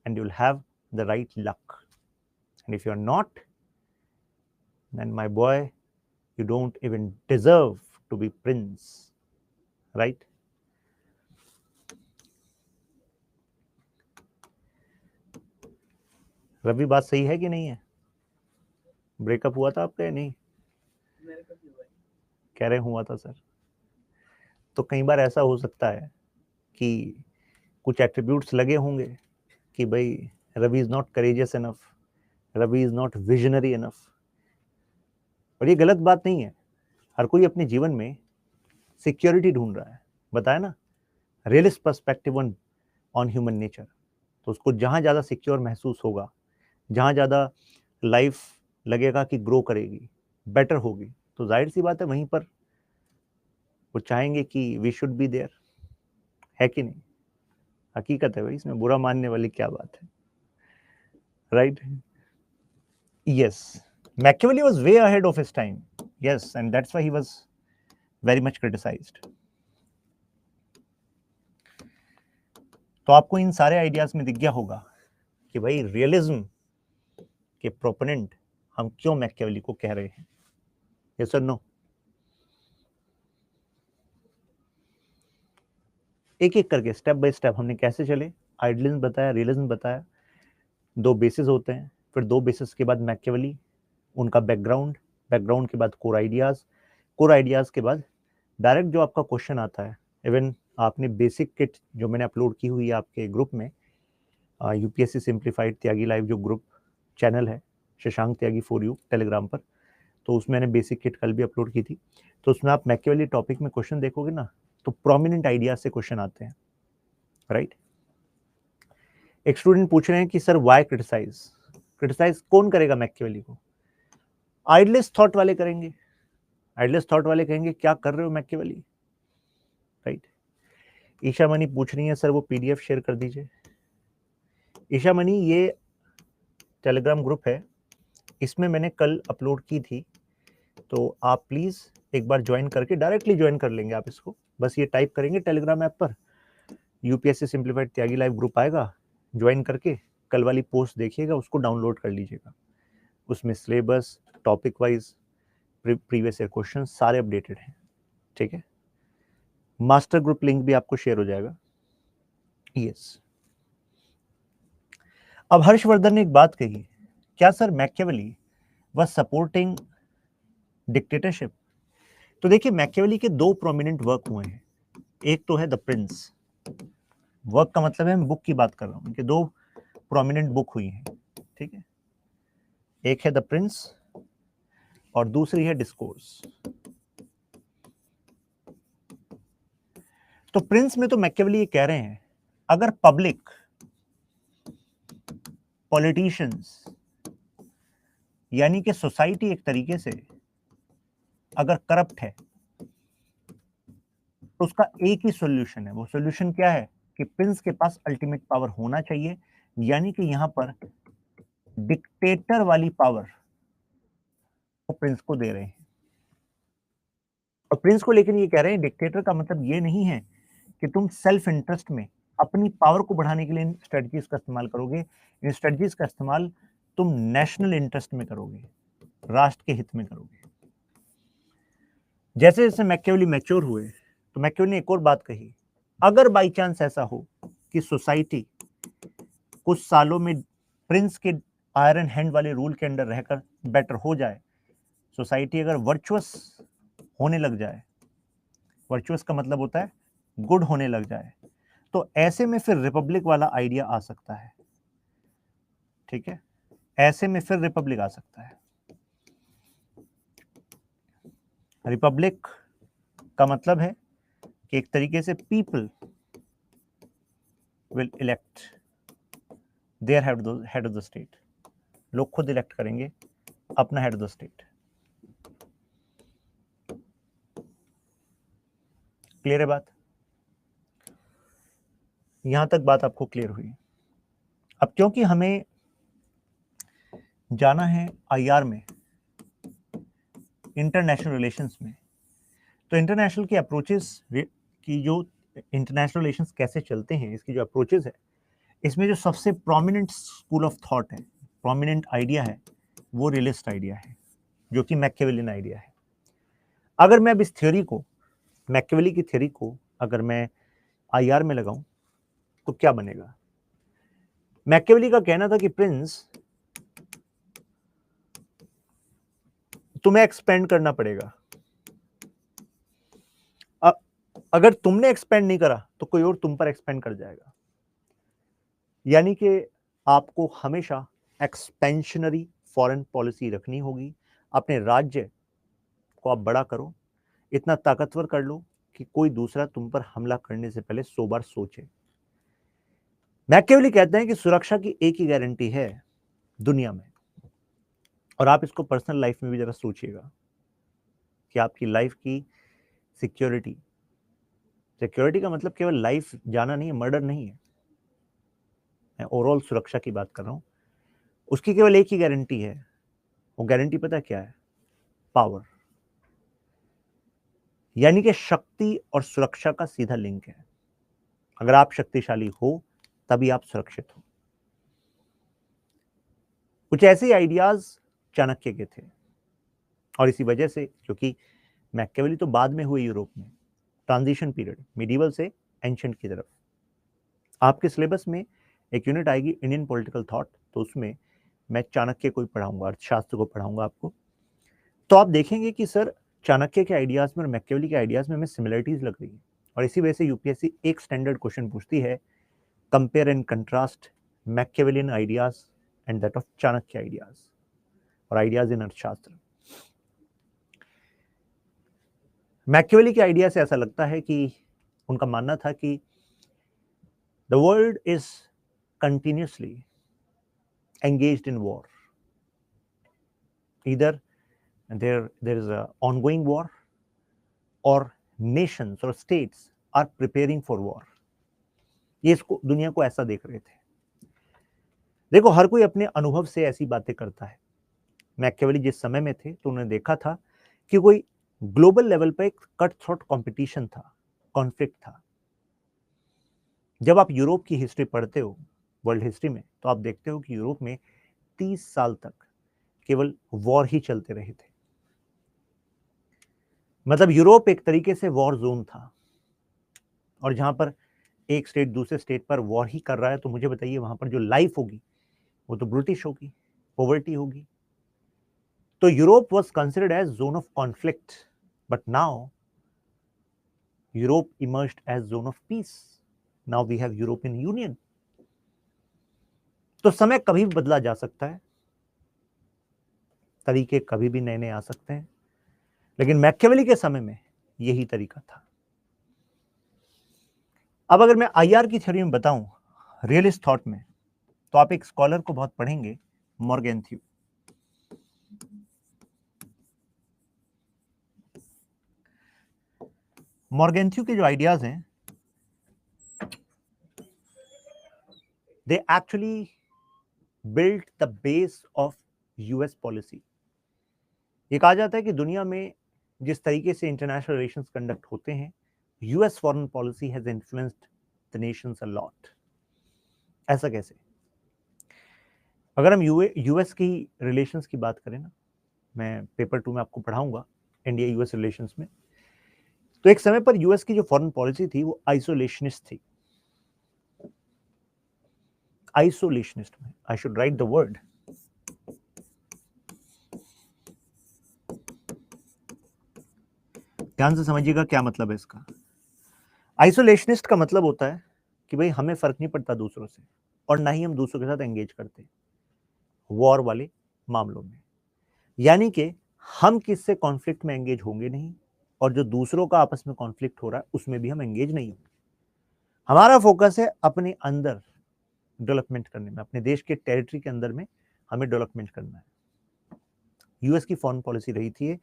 S1: and you'll have the right luck. And if you're not, then my boy, you don't even deserve to be prince, right? Ravi, बात सही है कि नहीं है? Breakup हुआ था आपका या नहीं? कह रहे हुआ था सर. तो कई बार ऐसा हो सकता है कि कुछ एट्रीब्यूट्स लगे होंगे कि भाई Ravi is not courageous enough, Ravi is not visionary enough. और ये गलत बात नहीं है. हर कोई अपने जीवन में सिक्योरिटी ढूंढ रहा है. बताया ना, realist perspective on human nature. तो उसको जहां ज्यादा सिक्योर महसूस होगा, जहां ज्यादा लाइफ लगेगा कि ग्रो करेगी, बेटर होगी, तो जाहिर सी बात है वहीं पर वो चाहेंगे कि वी शुड बी देयर. है कि नहीं? हकीकत है भाई, इसमें बुरा मानने वाली क्या बात है, right? Yes, Machiavelli was way ahead of his time. Yes, and that's why he was very much criticised. तो आपको इन सारे आइडियाज में दिख गया होगा कि भाई रियलिज्म के प्रोपोनेंट हम क्यों मैकियावेली को कह रहे हैं. यस और नो? एक एक करके स्टेप बाय स्टेप हमने कैसे चले. आइडियलिज्म बताया, रियलिज्म बताया, दो बेसिस होते हैं. फिर दो बेसिस के बाद मैकियावेली, उनका बैकग्राउंड, बैकग्राउंड के बाद कोर आइडियाज, कोर आइडियाज के बाद डायरेक्ट जो आपका क्वेश्चन आता है. इवन आपने बेसिक किट जो मैंने अपलोड की हुई है आपके ग्रुप में, यूपीएससी सिंप्लीफाइड त्यागी लाइव जो ग्रुप चैनल है, शशांक त्यागी फॉर यू टेलीग्राम पर, तो उसमें मैंने बेसिक किट कल भी अपलोड की थी. तो उसमें आप मैकियावेली टॉपिक में क्वेश्चन देखोगे ना, तो प्रोमिनेंट आइडियाज से क्वेश्चन आते हैं, राइट? एक स्टूडेंट पूछ रहे हैं कि सर व्हाई क्रिटिसाइज. क्रिटिसाइज कौन करेगा मैकियावेली को? आइडलिस्ट थॉट वाले करेंगे. आइडलिस्ट थॉट वाले कहेंगे क्या कर रहे हो मैकियावेली, राइट? ईशा मनी पूछ रही है सर वो पीडीएफ शेयर कर दीजिए. ईशा मनी, ये टेलीग्राम ग्रुप है, इसमें मैंने कल अपलोड की थी, तो आप प्लीज एक बार ज्वाइन करके डायरेक्टली ज्वाइन कर लेंगे आप इसको. बस ये टाइप करेंगे टेलीग्राम ऐप पर, यूपीएससी सिंप्लीफाइड त्यागी लाइव ग्रुप आएगा, ज्वाइन करके कल वाली पोस्ट देखिएगा, उसको डाउनलोड कर लीजिएगा. उसमें syllabus, topic wise, previous year question सारे अपडेटेड हैं, ठीक है? मास्टर ग्रुप लिंक भी आपको शेयर हो जाएगा. यस. अब हर्षवर्धन ने एक बात कही, क्या sir Machiavelli was supporting dictatorship? तो देखिए, मैकियावेली के दो प्रोमिनेंट वर्क हुए हैं. एक तो है द प्रिंस. वर्क का मतलब है मैं बुक की बात कर रहा हूं. इनके दो प्रोमिनेंट बुक हुई हैं, ठीक है? एक है द प्रिंस और दूसरी है डिस्कोर्स. तो प्रिंस में तो मैकियावेली ये कह रहे हैं, अगर पब्लिक, पॉलिटिशियंस, यानी कि सोसाइटी एक तरीके से अगर करप्ट है, तो उसका एक ही सॉल्यूशन है. वो सॉल्यूशन क्या है कि प्रिंस के पास अल्टीमेट पावर होना चाहिए, यानी कि यहां पर डिक्टेटर वाली पावर वो प्रिंस को दे रहे हैं. और प्रिंस को लेकिन ये कह रहे हैं, डिक्टेटर का मतलब ये नहीं है कि तुम सेल्फ इंटरेस्ट में अपनी पावर को बढ़ाने के लिए इन स्ट्रेटजीज का इस्तेमाल करोगे. इन स्ट्रेटजीज का इस्तेमाल तुम नेशनल इंटरेस्ट में करोगे, राष्ट्र के हित में करोगे. जैसे जैसे मैकियावेली मैच्योर हुए, तो मैकियावेली ने एक और बात कही, अगर बाई चांस ऐसा हो कि सोसाइटी कुछ सालों में प्रिंस के आयरन हैंड वाले रूल के अंडर रहकर बेटर हो जाए, सोसाइटी अगर वर्चुअस होने लग जाए, वर्चुअस का मतलब होता है गुड होने लग जाए, तो ऐसे में फिर रिपब्लिक वाला आइडिया आ सकता है, ठीक है? ऐसे में फिर रिपब्लिक आ सकता है. रिपब्लिक का मतलब है कि एक तरीके से people will elect their head of the state, लोग खुद इलेक्ट करेंगे अपना head of the state. Clear है बात? यहां तक बात आपको क्लियर हुई? अब क्योंकि हमें जाना है आईआर में, इंटरनेशनल रिलेशंस में, तो इंटरनेशनल की अप्रोचेस की जो इंटरनेशनल रिलेशंस कैसे चलते हैं, इसकी जो अप्रोचेस है, इसमें जो सबसे प्रोमिनेंट स्कूल ऑफ थॉट है, प्रोमिनेंट आइडिया है, वो रियलिस्ट आइडिया है, जो कि मैकियावेलियन आइडिया है। अगर मैं अब इस थ्योरी को, मैकियावेली की थ्योरी को अगर मैं आईआर में लगाऊं तो क्या बनेगा? मैकियावेली का कहना था कि प्रिंस, तुम्हें एक्सपेंड करना पड़ेगा, अगर तुमने एक्सपेंड नहीं करा तो कोई और तुम पर एक्सपेंड कर जाएगा। यानी कि आपको हमेशा एक्सपेंशनरी फॉरेन पॉलिसी रखनी होगी, अपने राज्य को आप बड़ा करो, इतना ताकतवर कर लो कि कोई दूसरा तुम पर हमला करने से पहले 100 बार सोचे। मैकियावेली कहते हैं कि सुरक्षा की एक ही गारंटी है दुनिया में, और आप इसको पर्सनल लाइफ में भी जरा सोचिएगा कि आपकी लाइफ की सिक्योरिटी, सिक्योरिटी का मतलब केवल लाइफ जाना नहीं है, मर्डर नहीं है, मैं ओवरऑल सुरक्षा की बात कर रहा हूं। उसकी केवल एक ही गारंटी है, वो गारंटी पता है क्या है? पावर। यानी कि शक्ति और सुरक्षा का सीधा लिंक है। अगर आप शक्तिशाली हो तभी आप सुरक्षित हो। कुछ ऐसे आइडियाज चाणक्य के थे, और इसी वजह से, क्योंकि मैकियावेली तो बाद में हुए यूरोप में, ट्रांजिशन पीरियड, मिडीवल से एंशिएंट की तरफ। आपके सिलेबस में एक यूनिट आएगी इंडियन पॉलिटिकल थॉट, तो उसमें मैं चाणक्य को ही पढ़ाऊंगा, अर्थशास्त्र को पढ़ाऊंगा आपको। तो आप देखेंगे कि सर चाणक्य के आइडियाज में और मैकियावेली के आइडियाज में हमें सिमिलरिटीज लग रही है, और इसी वजह से यूपीएससी एक स्टैंडर्ड क्वेश्चन पूछती है, compare and contrast Machiavellian ideas and that of Chanakya ideas, और आइडियाज इन अर्थशास्त्र। मैकियावेली के आइडिया से ऐसा लगता है कि उनका मानना था कि the world is continuously engaged in war. Either there is a ongoing war, or nations or states are preparing for war. ये इसको दुनिया को ऐसा देख रहे थे। देखो, हर कोई अपने अनुभव से ऐसी बातें करता है। मैकियावेली जिस समय में थे तो उन्होंने देखा था कि कोई ग्लोबल लेवल पर एक कट थ्रोट कंपटीशन था, कॉन्फ्लिक्ट था। जब आप यूरोप की हिस्ट्री पढ़ते हो, वर्ल्ड हिस्ट्री में, तो आप देखते हो कि यूरोप में 30 साल तक केवल वॉर ही चलते रहे थे। मतलब यूरोप एक तरीके से वॉर जोन था, और जहां पर एक स्टेट दूसरे स्टेट पर वॉर ही कर रहा है, तो मुझे बताइए वहां पर जो लाइफ होगी वो तो ब्रिटिश होगी, पॉवर्टी होगी। तो Europe was considered as zone of conflict, but now Europe emerged as zone of peace. Now we have European Union. तो समय कभी भी बदला जा सकता है, तरीके कभी भी नए नए आ सकते हैं, लेकिन मैकियावेली के समय में यही तरीका था। अब अगर मैं आईआर की थ्योरी में बताऊं, रियलिस्ट थॉट में, तो आप एक स्कॉलर को बहुत पढ़ेंगे, मॉर्गेंथ्यू। मॉर्गेंथ्यू के जो आइडियाज हैं, they actually built the base of US policy. ये कहा जाता है कि दुनिया में जिस तरीके से इंटरनेशनल रिलेशंस कंडक्ट होते हैं, US foreign policy has influenced the Nations a lot. ऐसा कैसे? अगर हम यूएस की रिलेशंस की बात करें ना, मैं पेपर 2 में आपको पढ़ाऊंगा इंडिया यूएस रिलेशंस में, तो एक समय पर यूएस की जो फॉरेन पॉलिसी थी वो आइसोलेशनिस्ट थी। आइसोलेशनिस्ट में I should write the word, ध्यान से समझिएगा क्या मतलब है इसका। आइसोलेशनिस्ट का मतलब होता है कि भाई हमें फर्क नहीं पड़ता दूसरों से, और ना ही हम दूसरों के साथ एंगेज करते वॉर वाले मामलों में। यानी कि हम किससे कॉन्फ्लिक्ट में एंगेज होंगे नहीं, और जो दूसरों का आपस में कॉन्फ्लिक्ट हो रहा है उसमें भी हम एंगेज नहीं होंगे। हमारा फोकस है अपने अंदर डेवलपमेंट करने में, अपने देश के टेरिटरी के अंदर में हमें डेवलपमेंट करना है। यूएस की फॉरेन पॉलिसी रही थी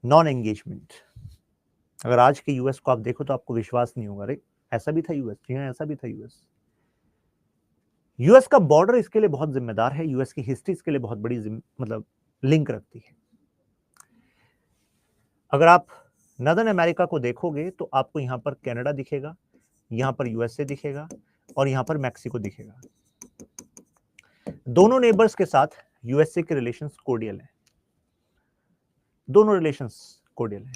S1: नॉन एंगेजमेंट। अगर आज के यूएस को आप देखो तो आपको विश्वास नहीं होगा, अरे ऐसा भी था यूएस, जी हाँ ऐसा भी था यूएस। यूएस का बॉर्डर इसके लिए बहुत जिम्मेदार है, यूएस की हिस्ट्री इसके लिए बहुत बड़ी मतलब लिंक रखती है। अगर आप नदर्न अमेरिका को देखोगे तो आपको यहां पर कनाडा दिखेगा, यहां पर यूएसए दिखेगा और यहां पर मैक्सिको दिखेगा। दोनों नेबर्स के साथ यूएसए के रिलेशंस कोर्डियल हैं, दोनों रिलेशंस कोर्डियल हैं।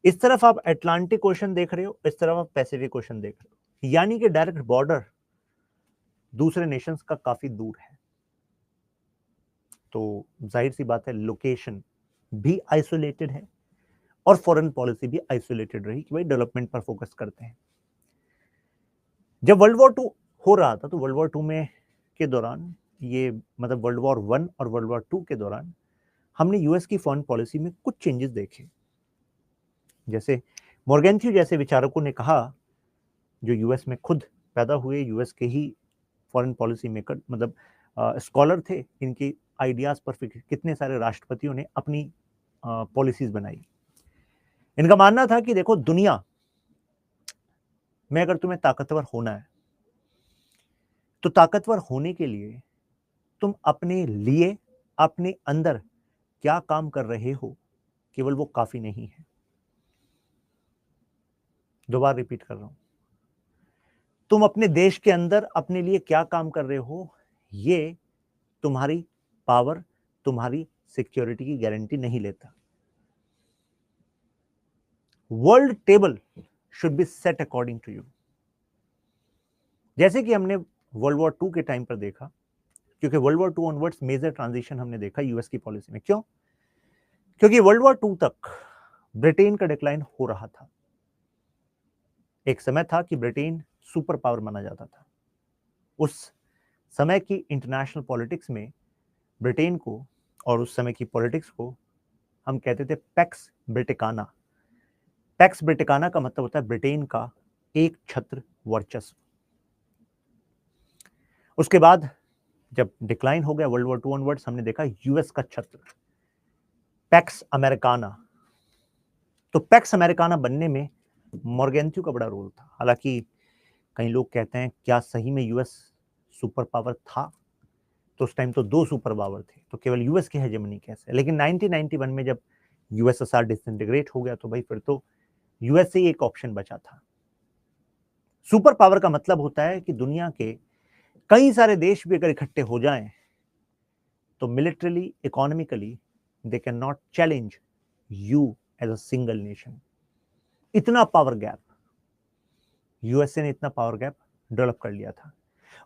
S1: इस तरफ आप अटलांटिक ओशन देख रहे हो, इस तरफ आप पैसिफिक ओशन देख रहे हो, यानी कि डायरेक्ट बॉर्डर दूसरे नेशंस का काफी दूर है। तो जाहिर सी बात है लोकेशन भी आइसोलेटेड है और फॉरेन पॉलिसी भी आइसोलेटेड रही कि भाई डेवलपमेंट पर फोकस करते हैं। जब वर्ल्ड वॉर 2 हो रहा था तो वर्ल्ड वॉर 2 में के दौरान ये मतलब वर्ल्ड वॉर 1 और वर्ल्ड वॉर 2 के दौरान हमने यूएस की फॉरेन पॉलिसी में कुछ चेंजेस देखे। जैसे मॉर्गेंथ्यू जैसे विचारकों ने कहा, जो यूएस में खुद पैदा हुए, यूएस के ही फॉरेन पॉलिसी मेकर मतलब स्कॉलर थे, इनकी आइडियाज पर कितने सारे राष्ट्रपतियों ने अपनी पॉलिसीज बनाई। इनका मानना था कि देखो दुनिया में अगर तुम्हें ताकतवर होना है तो ताकतवर होने के लिए तुम अपने लिए अपने अंदर क्या काम कर रहे हो केवल वो काफी नहीं है। दोबारा रिपीट कर रहा हूं, तुम अपने देश के अंदर अपने लिए क्या काम कर रहे हो ये तुम्हारी पावर, तुम्हारी सिक्योरिटी की गारंटी नहीं लेता। World table should be set according to you. जैसे कि हमने वर्ल्ड वॉर 2 के टाइम पर देखा, क्योंकि world war 2 onwards major transition हमने देखा यूएस की पॉलिसी में। क्यों? क्योंकि वर्ल्ड वॉर 2 तक ब्रिटेन का डिक्लाइन हो रहा था। एक समय था कि ब्रिटेन सुपर पावर माना जाता था। उस समय की इंटरनेशनल पॉलिटिक्स में ब्रिटेन को और उस समय की पॉलिटिक्स को हम कहते थे पैक्स ब्रिटिकाना। पैक्स ब्रिटिकाना का मतलब होता है ब्रिटेन का एक छत्र वर्चस्व। उसके बाद जब डिक्लाइन हो गया वर्ल्ड वॉर 2 ऑनवर्ड्स, हमने देखा यूएस का छत्र पैक्स अमेरिकाना। तो पैक्स अमेरिकाना बनने में मॉर्गेंथ्यू का बड़ा रोल था। हालांकि कई लोग कहते हैं क्या सही में यूएस सुपर पावर था? तो उस टाइम तो 2 सुपर पावर थे, तो केवल यूएस की हेजेमनी कैसे? लेकिन 1991 में जब यूएसएसआर डिसइंटीग्रेट हो गया तो भाई फिर तो यूएस से ही एक ऑप्शन बचा था। सुपर पावर का मतलब होता है कि दुनिया के कई सारे देश भी अगर इकट्ठे हो जाएं तो militarily, economically they can not challenge you as a single nation. इतना पावर गैप यूएसए ने इतना पावर गैप डेवलप कर लिया था,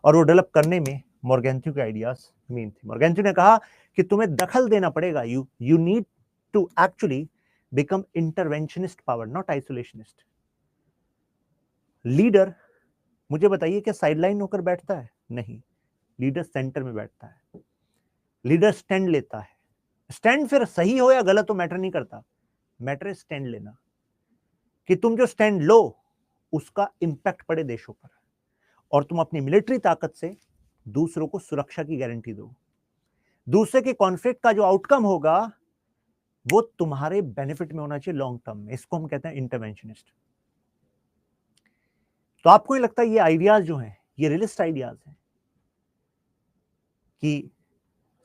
S1: और वो डेवलप करने में मॉर्गेंथ्यू के आइडियाज मेन थे। मॉर्गेंथ्यू ने कहा कि तुम्हें दखल देना पड़ेगा, you need to actually become interventionist power, not isolationist. Leader, मुझे बताइए क्या साइडलाइन होकर बैठता है? नहीं, लीडर सेंटर में बैठता है, लीडर स्टैंड लेता है। स्टैंड फिर सही हो या गलत हो मैटर नहीं करता, मैटर है स्टैंड लेना, कि तुम जो स्टैंड लो उसका इंपैक्ट पड़े देशों पर, और तुम अपनी मिलिट्री ताकत से दूसरों को सुरक्षा की गारंटी दो। दूसरे के कॉन्फ्लिक्ट का जो आउटकम होगा वो तुम्हारे बेनिफिट में होना चाहिए लॉन्ग टर्म में। इसको हम कहते हैं इंटरवेंशनिस्ट। तो आपको ये लगता है ये आइडियाज जो हैं ये रियलिस्ट आइडियाज हैं कि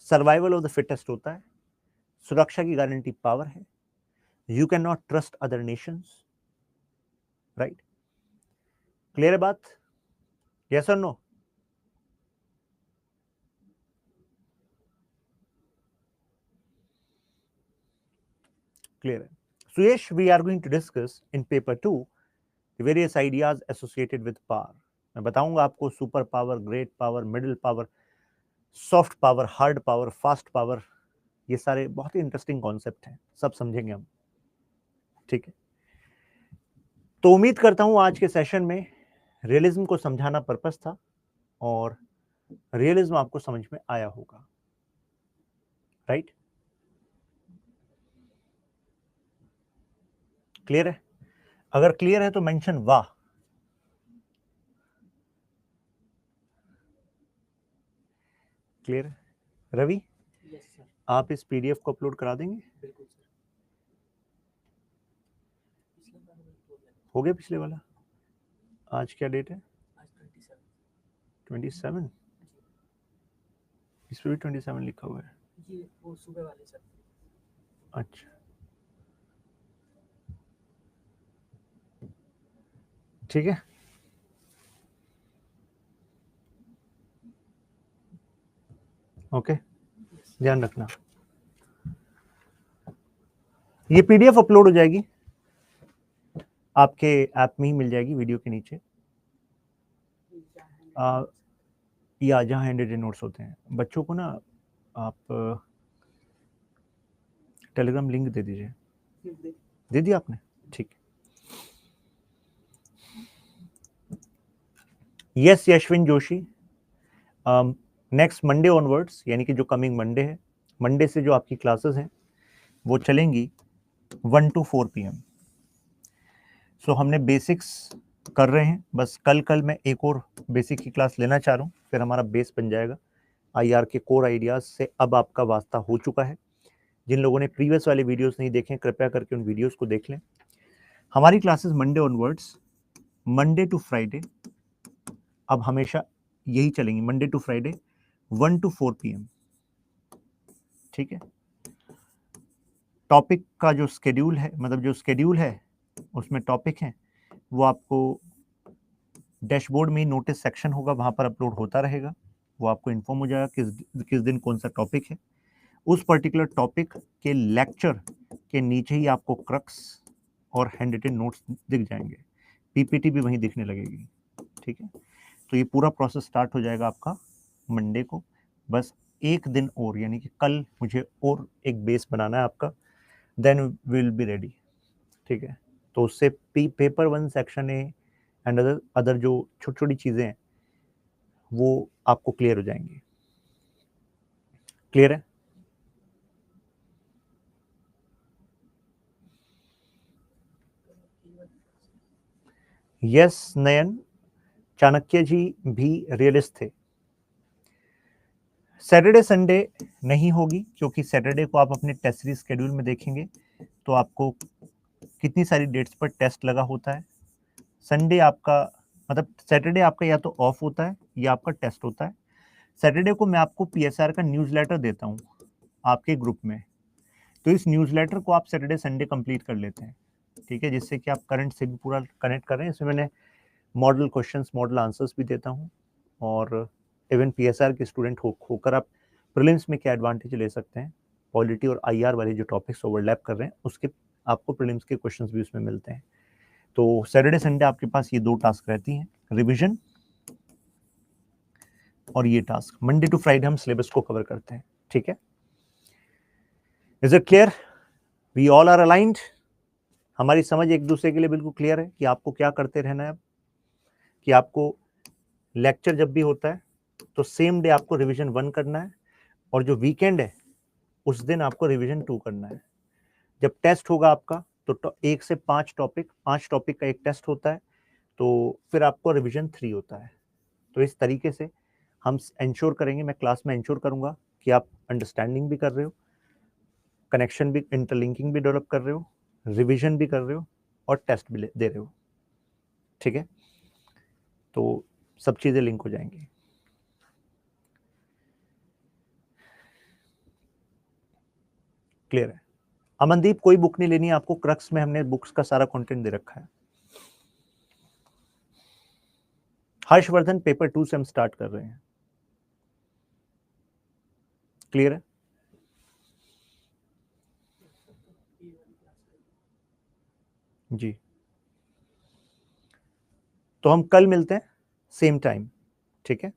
S1: सर्वाइवल ऑफ द फिटेस्ट होता है, सुरक्षा की गारंटी पावर है, you can not trust other nations, right? Clear है बात? यस और नो? क्लियर है। Suyash, we are going to discuss in paper 2 the various ideas associated with power. मैं बताऊंगा आपको super power, great power, middle power, soft power, hard power, fast power, ये सारे बहुत ही इंटरेस्टिंग कॉन्सेप्ट हैं, सब समझेंगे हम। ठीक है, तो उम्मीद करता हूं आज के सेशन में रियलिज्म को समझाना पर्पस था और रियलिज्म आपको समझ में आया होगा, राइट? क्लियर है? अगर क्लियर है तो मेंशन वाह। क्लियर है? Ravi,
S2: yes sir.
S1: आप इस पीडीएफ को अपलोड करा देंगे?
S2: बिल्कुल सर। पिछले बार में तो
S1: हो गया पिछले वाला? आज क्या डेट है?
S2: आज 27।
S1: 27?
S2: जी
S1: इस पे भी 27 लिखा हुआ है।
S2: ये वो सुबह वाले सर।
S1: अच्छा, ठीक है। ओके,
S2: यस
S1: ध्यान रखना। ये पीडीएफ अपलोड हो जाएगी, आपके ऐप में ही मिल जाएगी वीडियो के नीचे, या जहाँ हैंड रिटन नोट्स होते हैं। बच्चों को ना आप टेलीग्राम लिंक दे दीजिए। दे दिया आपने? ठीक। Yes Yashwin Joshi, next Monday onwards, यानी कि जो कमिंग मंडे है, मंडे से जो आपकी क्लासेस हैं वो चलेंगी 1 to 4 PM। सो हमने बेसिक्स कर रहे हैं, बस कल मैं एक और बेसिक की क्लास लेना चाह रहा हूँ, फिर हमारा बेस बन जाएगा। आईआर के कोर आइडियाज से अब आपका वास्ता हो चुका है। जिन लोगों ने प्रीवियस वाले वीडियोस नहीं देखे, कृपया करके उन वीडियोस को देख लें। हमारी classes Monday onwards, Monday to Friday अब हमेशा यही चलेंगी, Monday to Friday 1 to 4 PM। ठीक है? टॉपिक का जो स्केड्यूल है, मतलब जो स्केड्यूल है उसमें टॉपिक है, वो आपको डैशबोर्ड में ही नोटिस सेक्शन होगा, वहां पर अपलोड होता रहेगा। वो आपको इन्फॉर्म हो जाएगा किस दिन कौन सा टॉपिक है। उस पर्टिकुलर टॉपिक के लेक्चर के नीचे ही आपको क्रक्स और हैंड रिटन नोट्स दिख जाएंगे, पीपीटी भी वहीं दिखने लगेगी। ठीक है? तो ये पूरा प्रोसेस स्टार्ट हो जाएगा आपका मंडे को। बस एक दिन और, यानी कि कल मुझे और एक बेस बनाना है आपका, देन विल बी रेडी। ठीक है? तो उससे paper 1 section A and other जो छोटी छोटी चीज़ें हैं वो आपको क्लियर हो जाएंगी। क्लियर है? यस नयन, चाणक्य जी भी रियलिस्ट थे। सैटरडे संडे नहीं होगी, क्योंकि सैटरडे को आप अपने टेस्ट सीरीज शेड्यूल में देखेंगे तो आपको कितनी सारी डेट्स पर टेस्ट लगा होता है। संडे आपका, मतलब सैटरडे आपका या तो ऑफ होता है या आपका टेस्ट होता है। सैटरडे को मैं आपको पीएसआर का न्यूज़लेटर देता हूँ आपके ग्रुप में, तो इस न्यूज़लेटर को आप सैटरडे संडे कंप्लीट कर लेते हैं। ठीक है? जिससे कि आप करंट से भी पूरा कनेक्ट कर रहे हैं। इसमें मैंने मॉडल क्वेश्चंस, मॉडल आंसर्स भी देता हूँ, और इवन पीएसआर के स्टूडेंट होकर आप प्रीलिम्स में क्या एडवांटेज ले सकते हैं, पॉलिटी और आईआर वाले जो टॉपिक्स ओवरलैप कर रहे हैं उसके आपको प्रीलिम्स के क्वेश्चंस भी उसमें मिलते हैं। तो सैटरडे संडे आपके पास ये 2 टास्क रहती हैं, रिविजन और ये टास्क। मंडे टू फ्राइडे हम सिलेबस को कवर करते हैं। ठीक है? Is it clear? We all are aligned? हमारी समझ एक दूसरे के लिए बिल्कुल क्लियर है कि आपको क्या करते रहना है। अब कि आपको लेक्चर जब भी होता है तो सेम डे आपको रिवीजन 1 करना है, और जो वीकेंड है उस दिन आपको रिवीजन 2 करना है। जब टेस्ट होगा आपका तो 1 से 5 टॉपिक, 5 टॉपिक का एक टेस्ट होता है, तो फिर आपको रिवीजन 3 होता है। तो इस तरीके से हम इंश्योर करेंगे, मैं क्लास में इंश्योर करूंगा कि आप अंडरस्टैंडिंग भी कर रहे हो, कनेक्शन भी, इंटरलिंकिंग भी डेवलप कर रहे हो, रिवीजन भी कर रहे हो, और टेस्ट भी दे रहे हो। ठीक है? तो सब चीज़ें लिंक हो जाएंगी। क्लियर है? अमनदीप, कोई बुक नहीं लेनी है आपको, क्रक्स में हमने बुक्स का सारा कंटेंट दे रखा है। हर्षवर्धन, पेपर 2 से हम स्टार्ट कर रहे हैं। क्लियर है? जी। तो हम कल मिलते हैं सेम टाइम। ठीक है?